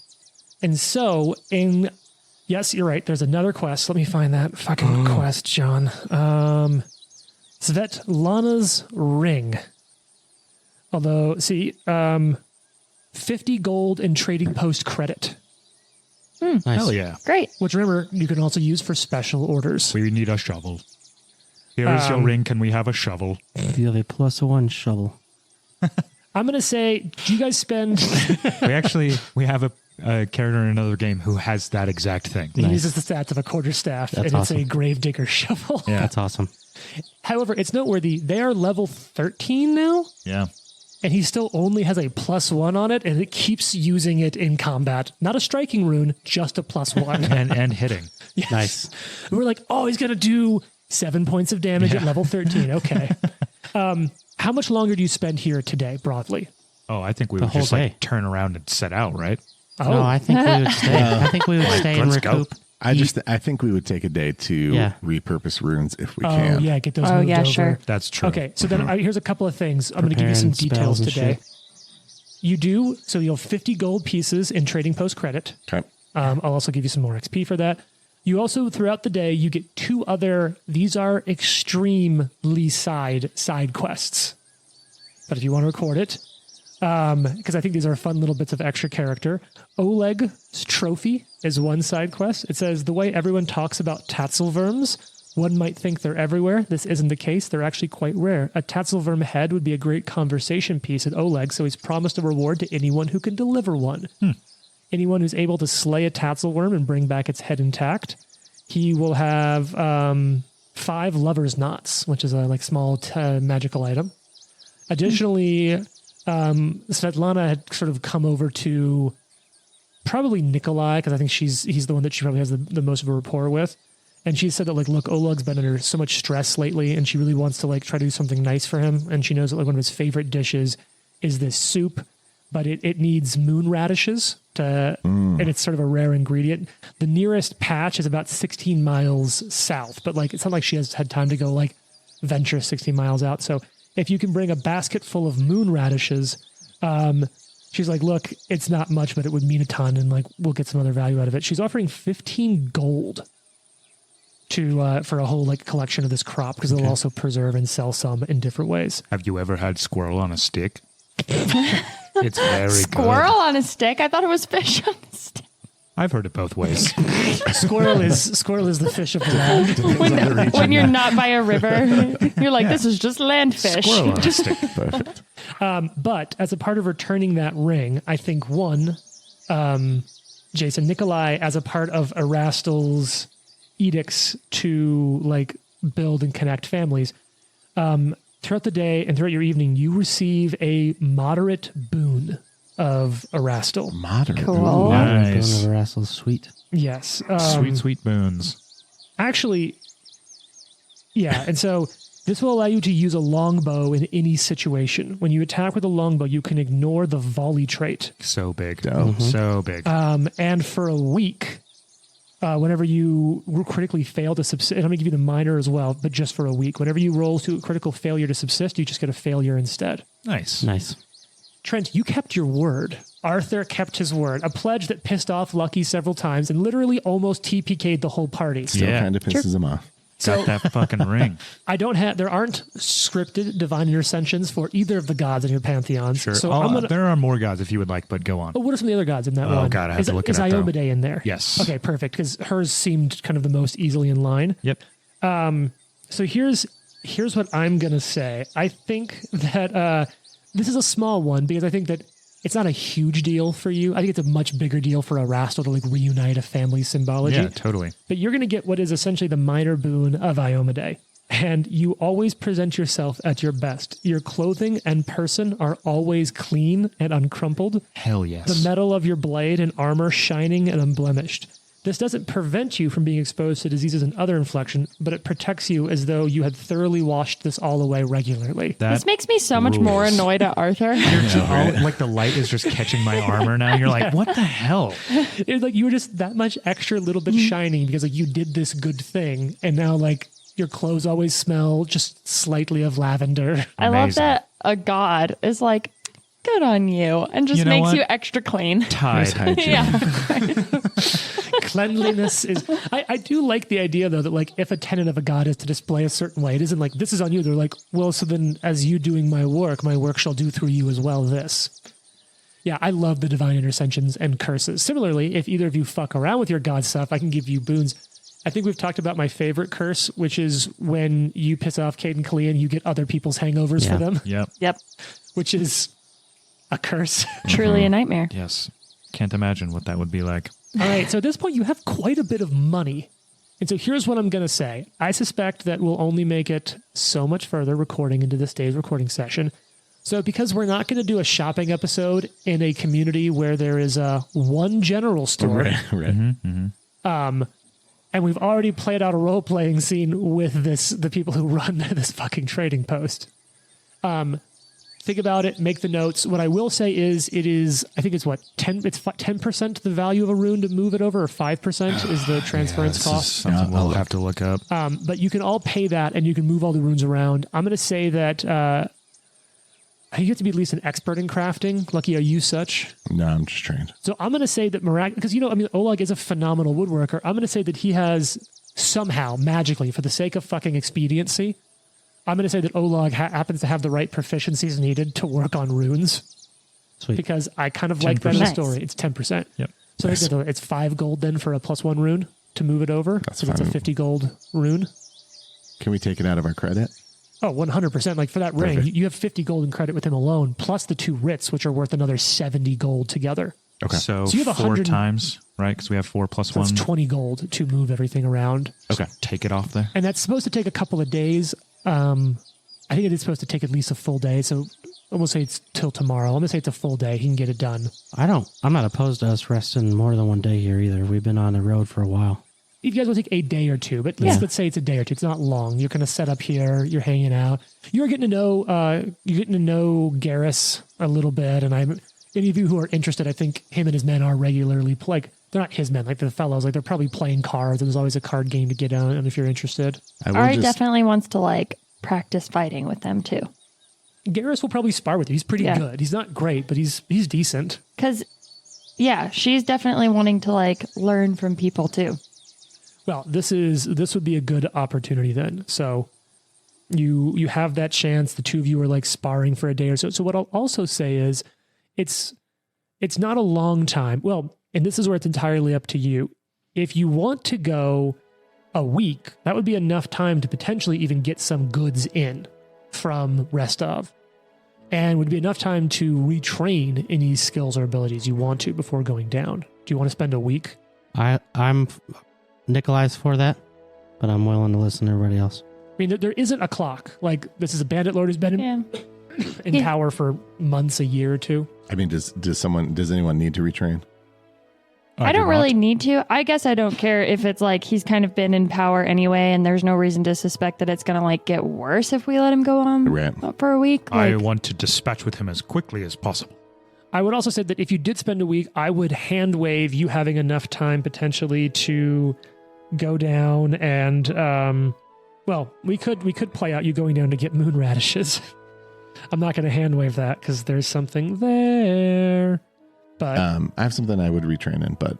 And so yes, you're right. There's another quest. Let me find that fucking quest, John. Svetlana's ring. Although, see, 50 gold in trading post credit, Nice. Hell yeah. Great. which remember you can also use for special orders. We need a shovel. Here is your ring. Can we have a shovel? You have a +1 shovel. I'm gonna say, do you guys spend? We have a character in another game who has that exact thing. He uses the stats of a quarterstaff, That's and awesome. it's a gravedigger shovel. Yeah. That's awesome. However, it's noteworthy. They are level 13 now. Yeah. And he still only has a +1 on it, and it keeps using it in combat. Not a striking rune, just a +1. And hitting. Yes. Nice. And we're like, oh, he's going to do 7 points of damage at Yeah. level 13. Okay. How much longer do you spend here today, broadly? Oh, I think we The would whole just day. like turn around and set out, right? Oh, No, I think we would stay. I think we would stay and let's go. recoup. I think we would take a day to Yeah. repurpose runes if we oh can. yeah, get those Oh, moved yeah, over. sure. That's true. Okay, so then here's a couple of things. I'm going to give you some Preparing details spells and today. shit. You do, so you'll have 50 gold pieces in trading post credit. Okay. I'll also give you some more XP for that. You also, throughout the day, you get 2 other, these are extremely side quests. But if you want to record it, because I think these are fun little bits of extra character. Oleg's trophy is one side quest. It says, the way everyone talks about tatzelworms, one might think they're everywhere. This isn't the case. They're actually quite rare. A tatzelworm head would be a great conversation piece at Oleg, so he's promised a reward to anyone who can deliver one. Anyone who's able to slay a tatzelworm and bring back its head intact. He will have 5 lover's knots, which is a like small magical item. Additionally, Svetlana had sort of come over to probably Nikolai, because I think he's the one that she probably has the most of a rapport with. And she said that, like, look, Oleg's been under so much stress lately, and she really wants to, like, try to do something nice for him. And she knows that, like, one of his favorite dishes is this soup, but it needs moon radishes and it's sort of a rare ingredient. The nearest patch is about 16 miles south, but, like, it's not like she has had time to go, like, venture 16 miles out. So if you can bring a basket full of moon radishes, she's like, look, it's not much, but it would mean a ton, and, like, we'll get some other value out of it. She's offering 15 gold for a whole like collection of this crop, because they'll also preserve and sell some in different ways. Have you ever had squirrel on a stick? It's very Squirrel good. on a stick? I thought it was fish on a stick. I've heard it both ways. Squirrel is the fish of the land. When you're not by a river, you're like, this is just land fish. Squirrel on a stick. Perfect. But as a part of returning that ring, I think Jason Nikolai, as a part of Erastel's edicts to like build and connect families, throughout the day and throughout your evening, you receive a moderate boon of Erastel. Moderate. Cool. Ooh. Nice. Going over Russell's sweet. Yes. Sweet boons. Actually, yeah. And so this will allow you to use a longbow in any situation. When you attack with a longbow, you can ignore the volley trait. So big. Dope. So big. And for a week, whenever you critically fail to subsist, I'm going to give you the minor as well, but just for a week. Whenever you roll to a critical failure to subsist, you just get a failure instead. Nice. Nice. Trent, you kept your word. Arthur kept his word. A pledge that pissed off Lucky several times and literally almost TPK'd the whole party. Still Yeah. kind of pisses him off. So Got that fucking ring. there aren't scripted divine intercessions for either of the gods in your pantheons. Sure. So Oh, I'm gonna. there are more gods if you would like, but go on. Oh, what are some of the other gods in that Oh, one? God, I have to look it is up, though. Iomade in there? Yes. Okay, perfect. Because hers seemed kind of the most easily in line. Yep. So here's what I'm gonna say. I think that this is a small one because I think that it's not a huge deal for you. I think it's a much bigger deal for Erastel to like reunite a family symbology. Yeah, totally. But you're gonna get what is essentially the minor boon of Iomade. And you always present yourself at your best. Your clothing and person are always clean and uncrumpled. Hell yes. The metal of your blade and armor shining and unblemished. This doesn't prevent you from being exposed to diseases and other infection, but it protects you as though you had thoroughly washed this all away regularly. This makes me so much more annoyed at Arthur. Like the light is just catching my armor now. You're like, what the hell? It's like you were just that much extra little bit shining because like you did this good thing, and now like your clothes always smell just slightly of lavender. I love that a god is like, good on you, and just makes you extra clean. Tide. Yeah. Cleanliness is... I do like the idea, though, that like if a tenet of a god is to display a certain way, it isn't like, this is on you. They're like, well, so then as you doing my work shall do through you as well this. Yeah, I love the divine intercessions and curses. Similarly, if either of you fuck around with your god stuff, I can give you boons. I think we've talked about my favorite curse, which is when you piss off Cade and Kalian, you get other people's hangovers for them. Yep. Which is a curse. Truly a nightmare. Yes. Can't imagine what that would be like. All right, so at this point, you have quite a bit of money. And so here's what I'm going to say. I suspect that we'll only make it so much further recording into this day's recording session. So because we're not going to do a shopping episode in a community where there is one general store, and we've already played out a role-playing scene with the people who run this fucking trading post. Think about it, make the notes. What I will say is I think it's 10% the value of a rune to move it over, or 5% is the transference cost. Something we'll have to look up. But you can all pay that and you can move all the runes around. I'm going to say that you have to be at least an expert in crafting. Lucky, are you such? No, I'm just trained. So I'm going to say that because Oleg is a phenomenal woodworker. I'm going to say that he has somehow, magically, for the sake of fucking expediency, I'm going to say that Oleg happens to have the right proficiencies needed to work on runes. Sweet. Because I kind of like that in the story. It's 10%. Yep. So I think it's 5 gold then for a +1 rune to move it over. That's so it's a 50 gold rune. Can we take it out of our credit? Oh, 100%. Like for that ring, you have 50 gold in credit with him alone, plus the 2 writs, which are worth another 70 gold together. Okay. So you have 4 times, right? Because we have 4 plus 1. That's 20 gold to move everything around. Okay. Take it off there. And that's supposed to take a couple of days. I think it is supposed to take at least a full day. So I'm going to say it's till tomorrow. I'm going to say it's a full day. He can get it done. I'm not opposed to us resting more than one day here either. We've been on the road for a while. If you guys will take a day or two, but let's say it's a day or two. It's not long. You're going to set up here. You're hanging out. You're getting to know Garrus a little bit. And any of you who are interested, I think him and his men are regularly they're not his men, like the fellows. Like they're probably playing cards. And there's always a card game to get on. And if you're interested, Ari definitely wants to practice fighting with them too. Garrus will probably spar with you. He's pretty good. He's not great, but he's decent. Because she's definitely wanting to learn from people too. Well, this would be a good opportunity then. So you have that chance. The two of you are sparring for a day or so. So what I'll also say is it's not a long time. Well, and this is where it's entirely up to you. If you want to go a week, that would be enough time to potentially even get some goods in from Restov. And would be enough time to retrain any skills or abilities you want to before going down. Do you want to spend a week? I'm Nikolai's for that, but I'm willing to listen to everybody else. I mean, there isn't a clock. This is a bandit lord who's been in power for months, a year or two. I mean, does anyone need to retrain? I don't really need to. I guess I don't care if it's he's kind of been in power anyway, and there's no reason to suspect that it's going to get worse if we let him go on for a week. I want to dispatch with him as quickly as possible. I would also say that if you did spend a week, I would hand wave you having enough time potentially to go down and, we could play out you going down to get moon radishes. I'm not going to hand wave that because there's something there. But I have something I would retrain in, but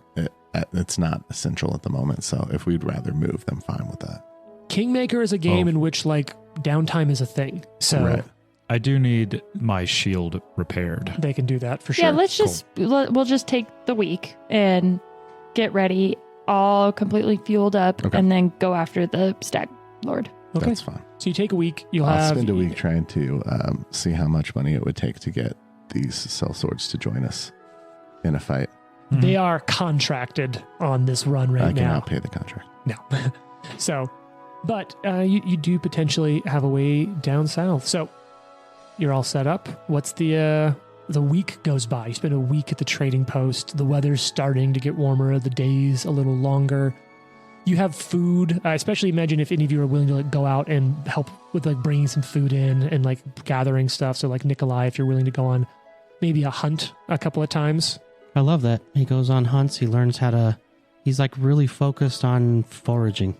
it's not essential at the moment. So if we'd rather move, then fine with that. Kingmaker is a game in which downtime is a thing. So I do need my shield repaired. They can do that for sure. Yeah, we'll just take the week and get ready, all completely fueled up, and then go after the Stag Lord. Okay. That's fine. So you take a week. I'll spend a week trying to see how much money it would take to get these sellswords to join us in a fight. They are contracted on this run now. I cannot pay the contract. No. So, but you do potentially have a way down south. So you're all set up. What's the the week goes by. You spend a week at the trading post. The weather's starting to get warmer. The days a little longer. You have food. I especially imagine if any of you are willing to like go out and help with like bringing some food in and like gathering stuff. So like Nikolai, if you're willing to go on maybe a hunt a couple of times. I love that. He goes on hunts. He learns how to, he's like really focused on foraging.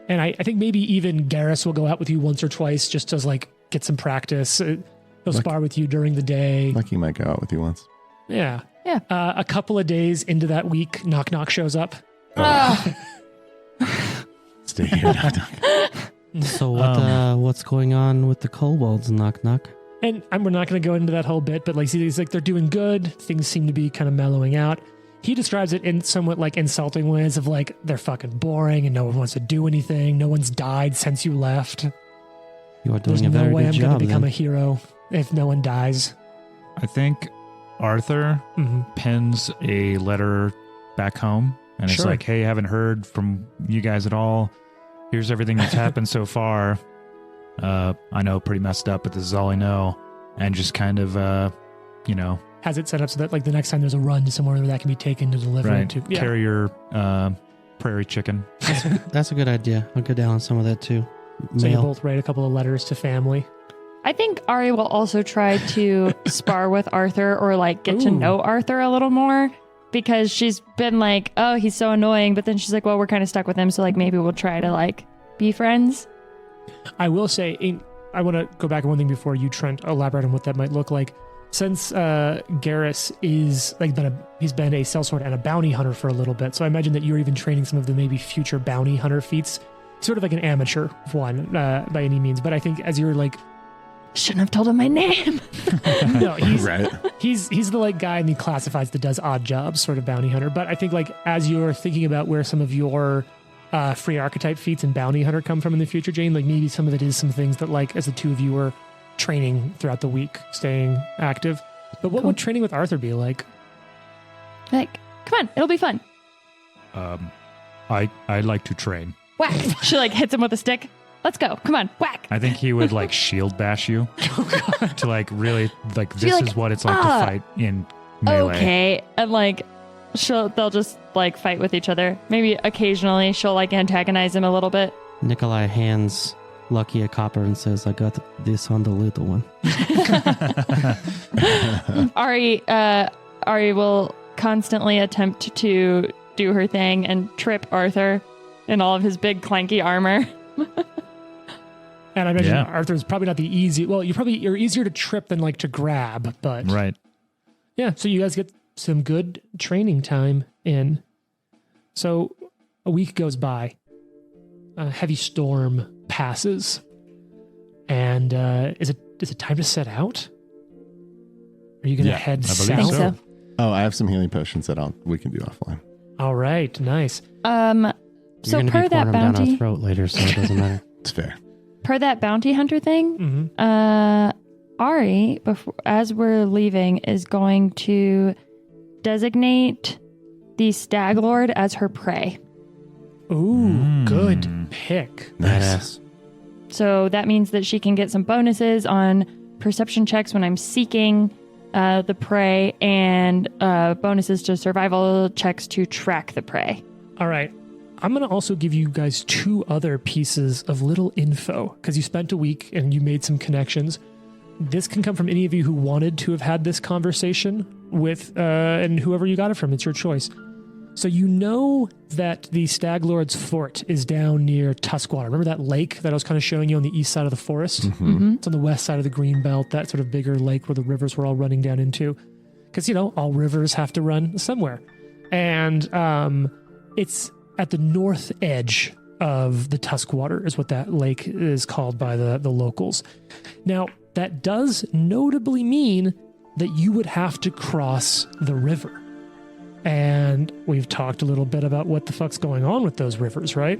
And I think maybe even Garrus will go out with you once or twice just to like get some practice. He'll spar with you during the day. Lucky might go out with you once. Yeah. Yeah. A couple of days into that week, Knock Knock shows up. Stay here, Knock Knock. So what's going on with the kobolds, Knock Knock? And we're not going to go into that whole bit, but like, see, he's like, they're doing good. Things seem to be kind of mellowing out. He describes it in somewhat like insulting ways of like, they're fucking boring and no one wants to do anything. No one's died since you left. You are doing There's a no very way good I'm job. going to become then. a hero if no one dies. I think Arthur pens a letter back home, and it's Sure. like, hey, haven't heard from you guys at all. Here's everything that's happened so far. I know, pretty messed up, but this is all I know. And just kind of, Has it set up so that like the next time there's a run to somewhere where that can be taken to deliver right, to. carry your prairie chicken. That's a good idea. I'll go down on some of that too. So you Mail. both write a couple of letters to family. I think Ari will also try to spar with Arthur or like get to Ooh. know Arthur a little more because she's been like, oh, he's so annoying. But then she's like, well, we're kind of stuck with him. So like maybe we'll try to like be friends. I will say, I want to go back on one thing before you, Trent, elaborate on what that might look like. Since Garrus is like he's been a sellsword and a bounty hunter for a little bit, so I imagine that you're even training some of the maybe future bounty hunter feats, sort of like an amateur one by any means. But I think as you're like, Shouldn't have told him my name. no, he's Right. he's the like guy and he classifies that does odd jobs, sort of bounty hunter. But I think like as you're thinking about where some of your free archetype feats and bounty hunter come from in the future, Jane, like maybe some of it is some things that like as the two of you are training throughout the week, staying active. But what would training with Arthur be like? Like, come on, it'll be fun. I like to train. Whack. She like hits him with a stick. Let's go. Come on, whack. I think he would like shield bash you to like really like She, this like, is what it's like to fight in melee. Okay. And like they'll just like fight with each other. Maybe occasionally she'll like antagonize him a little bit. Nikolai hands Lucky a copper and says, I got this on the little one. Ari will constantly attempt to do her thing and trip Arthur in all of his big clanky armor. And I imagine Yeah. Arthur's probably not the easy. Well, you're easier to trip than like to grab, but Right. yeah. So you guys get some good training time in. So a week goes by. A heavy storm passes, and is it time to set out? Are you going to Yeah, head I believe south? I think so. Oh, I have some healing potions that we can do offline. All right, nice. You're So going to per be pouring that them down our bounty, throat later, so it doesn't matter. It's fair. per that bounty hunter thing, hmm Ari, as we're leaving, is going to designate the Stag Lord as her prey. Ooh, good pick. Badass. So that means that she can get some bonuses on perception checks when I'm seeking the prey, and bonuses to survival checks to track the prey. All right. I'm going to also give you guys two other pieces of little info because you spent a week and you made some connections. This can come from any of you who wanted to have had this conversation with, and whoever you got it from, it's your choice. So you know that the Stag Lord's fort is down near Tuskwater. Remember that lake that I was kind of showing you on the east side of the forest? Mm-hmm. It's on the west side of the green belt, that sort of bigger lake where the rivers were all running down into. Because, all rivers have to run somewhere. And it's at the north edge of the Tuskwater is what that lake is called by the locals. Now, that does notably mean that you would have to cross the river. And we've talked a little bit about what the fuck's going on with those rivers, right?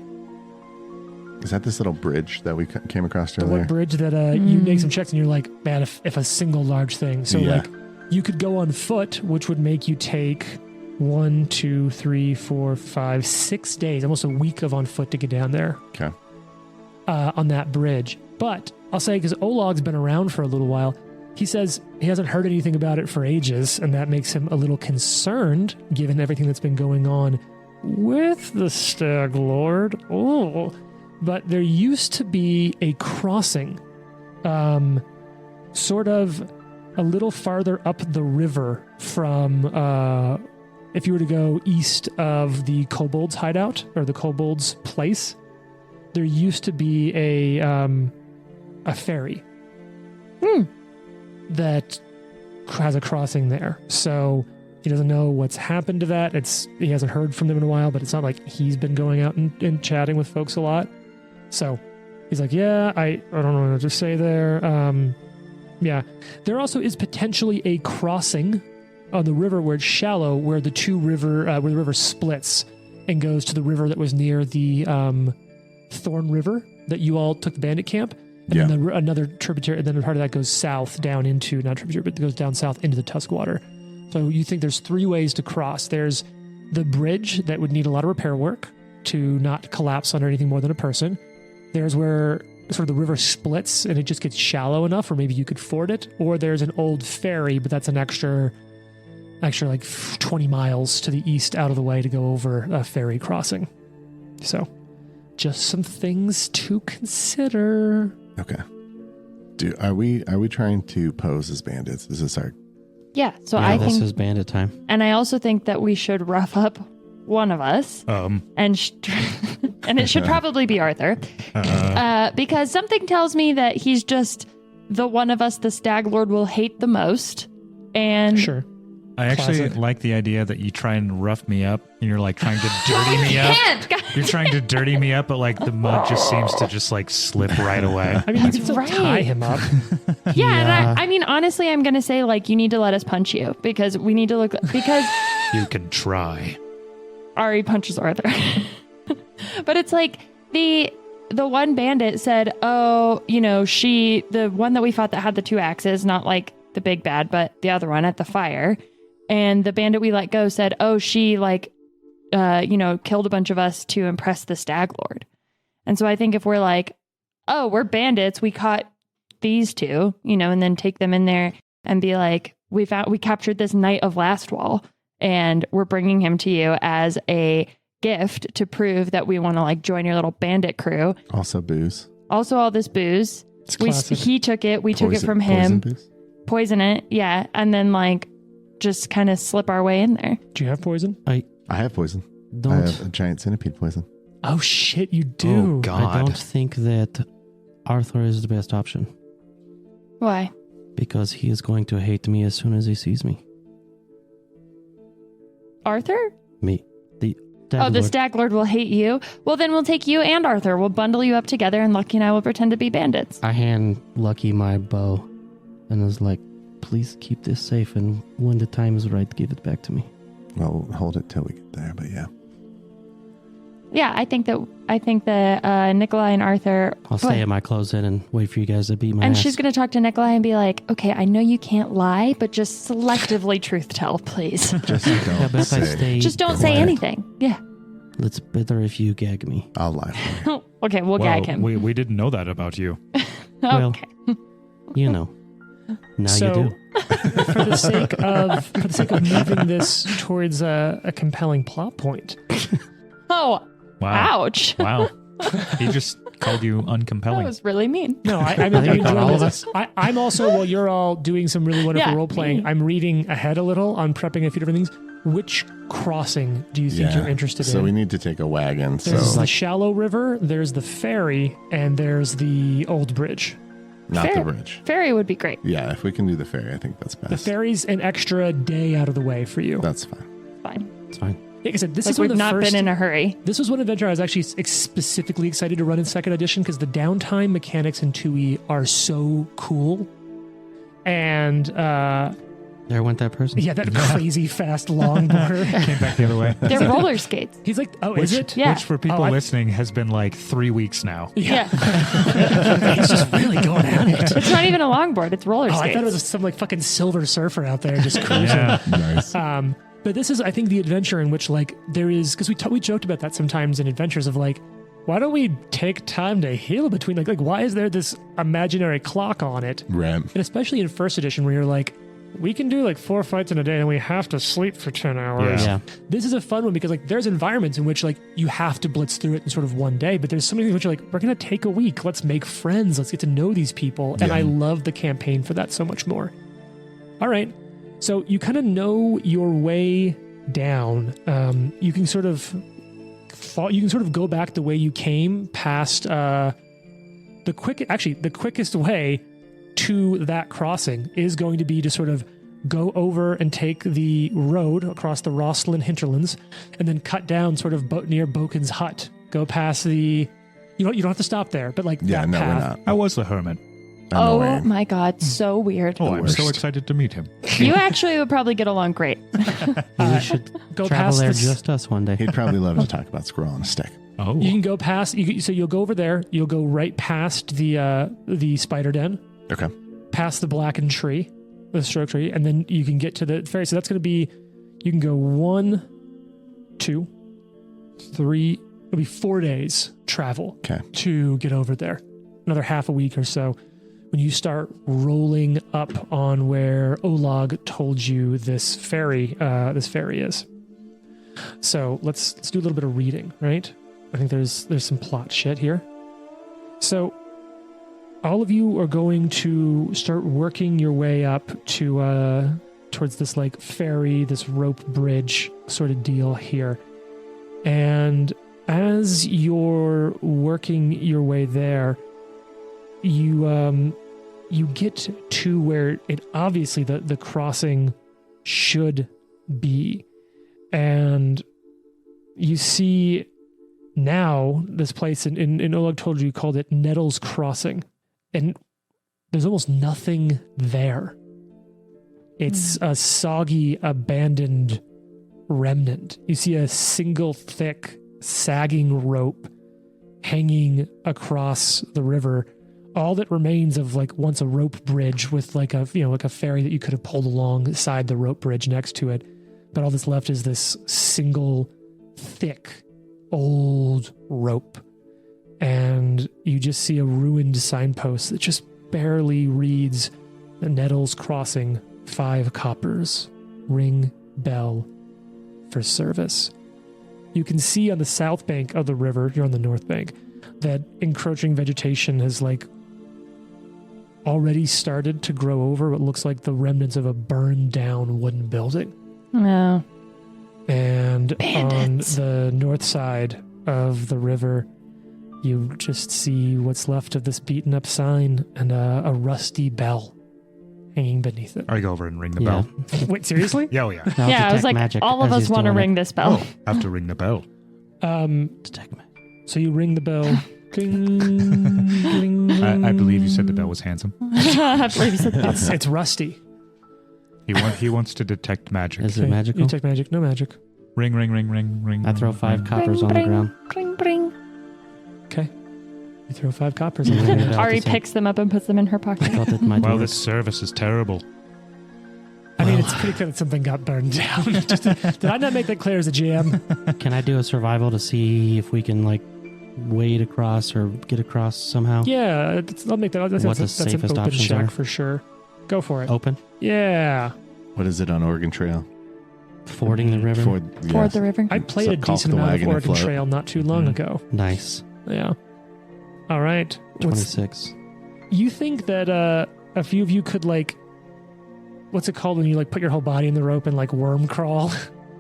Is that this little bridge that we came across The earlier? one bridge that you make some checks and you're like, man, if a single large thing. So Yeah. like you could go on foot, which would make you take 1, 2, 3, 4, 5, 6 days, almost a week of on foot to get down there. Okay. On that bridge. But I'll say, because Olog's been around for a little while, He says he hasn't heard anything about it for ages, and that makes him a little concerned given everything that's been going on with the Stag Lord. Oh, but there used to be a crossing, sort of a little farther up the river from, if you were to go east of the kobolds' hideout or the kobolds' place, there used to be a ferry that has a crossing there. So he doesn't know what's happened to that. He hasn't heard from them in a while, but it's not like he's been going out and chatting with folks a lot. So he's like, yeah, I don't know what to say there. Yeah. There also is potentially a crossing on the river where it's shallow, where the river splits and goes to the river that was near the Thorn River that you all took the bandit camp. And then another tributary, and then part of that goes south down into, not tributary, but it goes down south into the Tuskwater. So you think there's 3 ways to cross. There's the bridge that would need a lot of repair work to not collapse under anything more than a person. There's where sort of the river splits and it just gets shallow enough where maybe you could ford it. Or there's an old ferry, but that's an extra like 20 miles to the east out of the way to go over a ferry crossing. So just some things to consider. Okay. Are we trying to pose as bandits? Is this our... Yeah, so Yeah, I this think, is bandit time. and I also think that we should rough up one of us, and and it should probably be Arthur, because something tells me that he's just the one of us the Stag Lord will hate the most, and Sure. I actually Classic. like the idea that you try and rough me up and you're like trying to dirty me up. You're trying to dirty me up, but like the mud just seems to just like slip right away. I mean, you can That's right. tie him up. Yeah, and I mean, honestly, I'm going to say, like, you need to let us punch you because we need to look, because You can try. Ari punches Arthur. But it's like the one bandit said, oh, you know, the one that we fought that had the 2 axes, not like the big bad, but the other one at the fire. And the bandit we let go said, oh, she like, killed a bunch of us to impress the Stag Lord. And so I think if we're like, oh, we're bandits, we caught these 2, and then take them in there and be like, we captured this Knight of Lastwall and we're bringing him to you as a gift to prove that we want to like join your little bandit crew. Also booze. Also all this booze. It's classic. He took it. We took it from him. Poison it. Yeah. And then like just kind of slip our way in there. Do you have poison? I have poison. I Don't have a giant centipede poison. Oh, shit, you do. Oh, God. I don't think that Arthur is the best option Why? because he is going to hate me as soon as he sees me. Arthur? Me. The The Stag Lord will hate you. Well, then we'll take you and Arthur. We'll bundle you up together and Lucky and I will pretend to be bandits. I hand Lucky my bow and was like, please keep this safe, and when the time is right, give it back to me. Well, we'll hold it till we get there, but yeah. Yeah, I think that Nikolai and Arthur... I'll stay at my closet and wait for you guys to beat my And ass. she's going to talk to Nikolai and be like, okay, I know you can't lie, but just selectively truth tell, please. Just don't Yeah, but if I say. stay, Just don't say quiet. anything. Yeah. it's better if you gag me. I'll lie for you. Okay, we'll gag him. We didn't know that about you. Well, Okay. You know. Now So- you do. For the sake of moving this towards a compelling plot point. Oh, Wow. ouch. Wow. He just called you That uncompelling. was really mean. No, I'm think enjoying all of this. I'm also, while you're all doing some really wonderful Yeah. role playing, I'm reading ahead a little on prepping a few different things. Which crossing do you think you're interested in? So we need to take a wagon. There's So the shallow river, there's the ferry, and there's the old bridge. not Fair. the bridge. Ferry would be great. Yeah, if we can do the ferry, I think that's The best. ferry's an extra day out of the way for you. That's fine. Fine. It's fine. Like I said, this Like is one we've of the not first. been in a hurry. This was one adventure I was actually specifically excited to run in second edition because the downtime mechanics in 2E are so cool. And There went that person. yeah, that crazy fast longboarder. Came back the other way. They're roller skates. He's like, oh, is it? Yeah. Which for people Oh, listening has been like 3 weeks now. Yeah. He's just really going at it. It's not even a longboard. It's roller Oh, skates. I thought it was some like fucking silver surfer out there just cruising. Yeah. Nice. But this is, I think, the adventure in which like there is, because we joked about that sometimes in adventures of like, why don't we take time to heal between, like why is there this imaginary clock on it? Right. And especially in first edition where you're like, we can do like 4 fights in a day and we have to sleep for 10 hours. Yeah. This is a fun one because like there's environments in which like you have to blitz through it in sort of one day, but there's so many things which are like, we're going to take a week. Let's make friends. Let's get to know these people. And I love the campaign for that so much more. All right. So you kind of know your way down. You can sort of go back the way you came past the quickest way to that crossing is going to be to sort of go over and take the road across the Rosslyn hinterlands and then cut down sort of near Boken's hut. Go past the... You don't have to stop there, but like that path. We're not. I was the hermit. Oh my God, so weird. Oh, I'm so excited to meet him. You actually would probably get along great. We should go travel past there, this- just us one day. He'd probably love to talk about squirrel on a stick. Oh. You can go past... So you'll go over there. You'll go right past the spider den. Okay. Past the blackened tree, the stroke tree, and then you can get to the ferry. So that's going to be, you can go 1, 2, 3, it'll be 4 days travel to get over there. Another half a week or so when you start rolling up on where Olag told you this ferry is. So let's do a little bit of reading, right? I think there's some plot shit here. So all of you are going to start working your way up to towards this like ferry, this rope bridge sort of deal here. And as you're working your way there, you get to where it obviously the crossing should be. And you see now this place in Oleg told you called it Nettles Crossing. And there's almost nothing there. It's a soggy, abandoned remnant. You see a single thick, sagging rope hanging across the river. All that remains of like once a rope bridge with like a ferry that you could have pulled alongside the rope bridge next to it. But all that's left is this single, thick, old rope. And you just see a ruined signpost that just barely reads the Nettles Crossing, 5 coppers, ring bell for service. You can see on the south bank of the river, you're on the north bank, that encroaching vegetation has like already started to grow over what looks like the remnants of a burned down wooden building. No. And Bandits. on the north side of the river, you just see what's left of this beaten up sign and a rusty bell hanging beneath it. I go over and ring the bell. Wait, seriously? Yeah, oh yeah. I'll Yeah, I was detect like, magic all of as us he's want to doing it. ring this bell. I have to ring the bell. Detect magic. So you ring the bell. Ding, ding. I believe you said the bell was handsome. I believe you said that. It's rusty. He wants to detect magic. Is it Okay, magical? You detect magic. No magic. Ring, ring, ring, ring, ring. I throw ring, 5 ring. coppers on the ground. Bring, bring. Okay. You throw 5 coppers Yeah. in the ground. Ari the same. picks them up and puts them in her I pocket. thought that might Wow, work. this service is terrible. I mean, it's pretty clear that something got burned down. Did I not make that clear as a GM? Can I do a survival to see if we can like wade across or get across somehow? Yeah, I'll make that. That's What the an safest open options check are? for sure. Go for it. Open? Yeah. What is it on Oregon Trail? Fording the river? Ford Yes. the river. I played So a caulk decent the amount of wagon and Oregon float. Trail not too long ago. Nice. Yeah. All right. 26. You think that a few of you could like, what's it called when you like put your whole body in the rope and like worm crawl?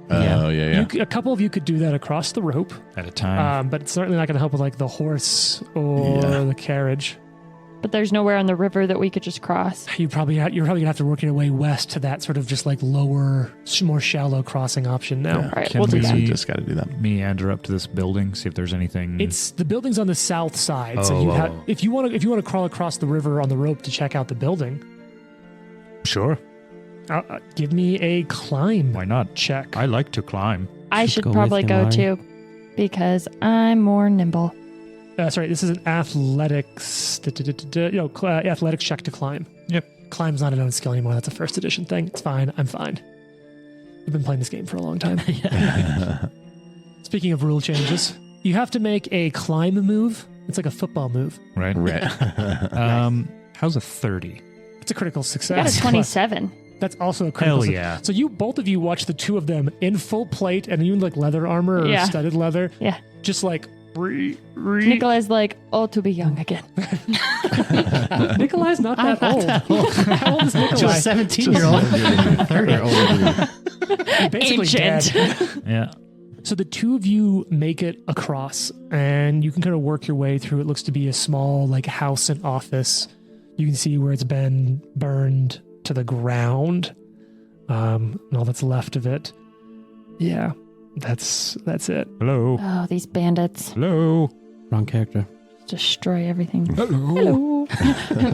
Oh, yeah. A couple of you could do that across the rope, At a time. but it's certainly not going to help with like the horse or Yeah. the carriage. But there's nowhere on the river that we could just cross. You're probably gonna have to work your way west to that sort of just like lower, more shallow crossing option now. Yeah. All right, Can we'll do we- that. Just got to do that. Meander up to this building, see if there's anything. It's the building's on the south side, so Oh, you oh, have oh. if you want to crawl across the river on the rope to check out the building. Sure. Give me a climb Why not? check. I like to climb. I Should should go with probably him, go Ari. too, because I'm more nimble. Sorry, this is an athletics. Athletics check to climb. Yep. Climb's not an own skill anymore. That's a first edition thing. It's fine. I'm fine. I've been playing this game for a long time. Speaking of rule changes, You have to make a climb move. It's like a football move. Right. Right. How's a 30? It's a critical I success. got a 27. That's also a critical Hell success. yeah. So both of you watch the two of them in full plate and even like leather armor or Yeah. studded leather. Yeah. Just like Nikolai's like, oh, to be young again. Nikolai's not that old. How old is Nikolai? Just 17-year-old. 30. Or older. You're basically Ancient. dead. Yeah. So the two of you make it across and you can kind of work your way through. It looks to be a small like house and office. You can see where it's been burned to the ground. And all that's left of it. Yeah, that's it. Hello. Oh, these bandits Hello. Wrong character. destroy everything. Hello.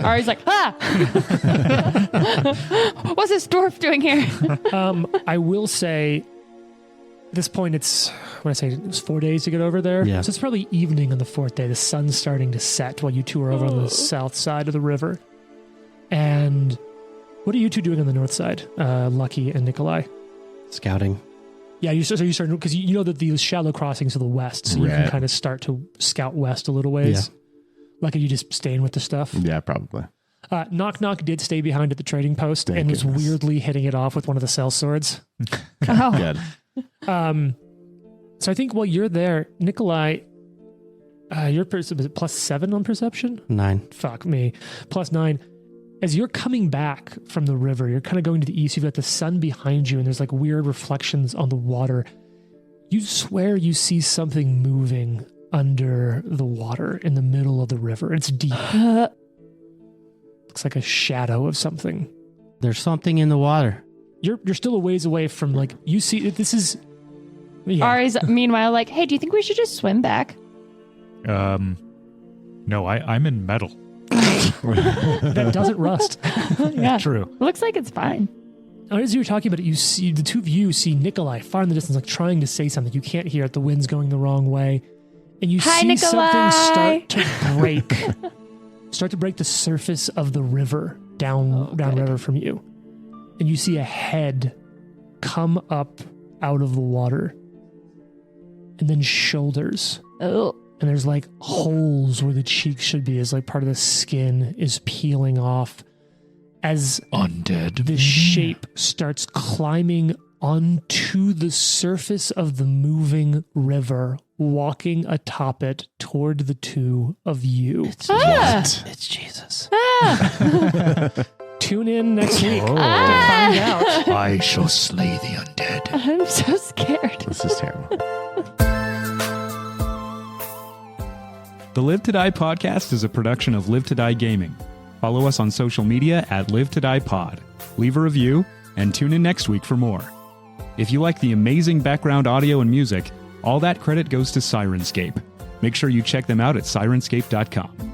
Ari's like, what's this dwarf doing here? I will say, at this point, it's 4 days to get over there. Yeah. So it's probably evening on the fourth day. The sun's starting to set while you two are over on the south side of the river. And what are you two doing on the north side, Lucky and Nikolai? Scouting. Yeah, you start because you know that the shallow crossings to the west, so you can kind of start to scout west a little ways. Yeah. Lucky, you just staying with the stuff. Yeah, probably. Knock Knock did stay behind at the trading post Thank and was goodness. weirdly hitting it off with one of the cell swords. Oh. Good. So I think while you're there, Nikolai, your was it +7 on perception? 9. Fuck me. +9. As you're coming back from the river, you're kind of going to the east. You've got the sun behind you, and there's like weird reflections on the water. You swear you see something moving under the water in the middle of the river. It's deep. Looks like a shadow of something. There's something in the water. You're still a ways away from like you see. This is. Yeah. Ari's meanwhile like, hey, do you think we should just swim back? No, I'm in metal. That doesn't rust. Yeah. True. Looks like it's fine. As you were talking about it, you see the two of you see Nikolai far in the distance, like trying to say something. You can't hear it. The wind's going the wrong way, and you Hi, see Nikolai. something start to break the surface of the river downriver from you, and you see a head come up out of the water, and then shoulders. Oh. And there's like holes where the cheeks should be, as like part of the skin is peeling off as Undead. the shape starts climbing onto the surface of the moving river, walking atop it toward the two of you. It's Jesus. Tune in next week to find out. I shall slay the undead. I'm so scared. This is terrible. The Live to Die podcast is a production of Live to Die Gaming. Follow us on social media at Live to Die Pod. Leave a review and tune in next week for more. If you like the amazing background audio and music, all that credit goes to Syrinscape. Make sure you check them out at Syrinscape.com.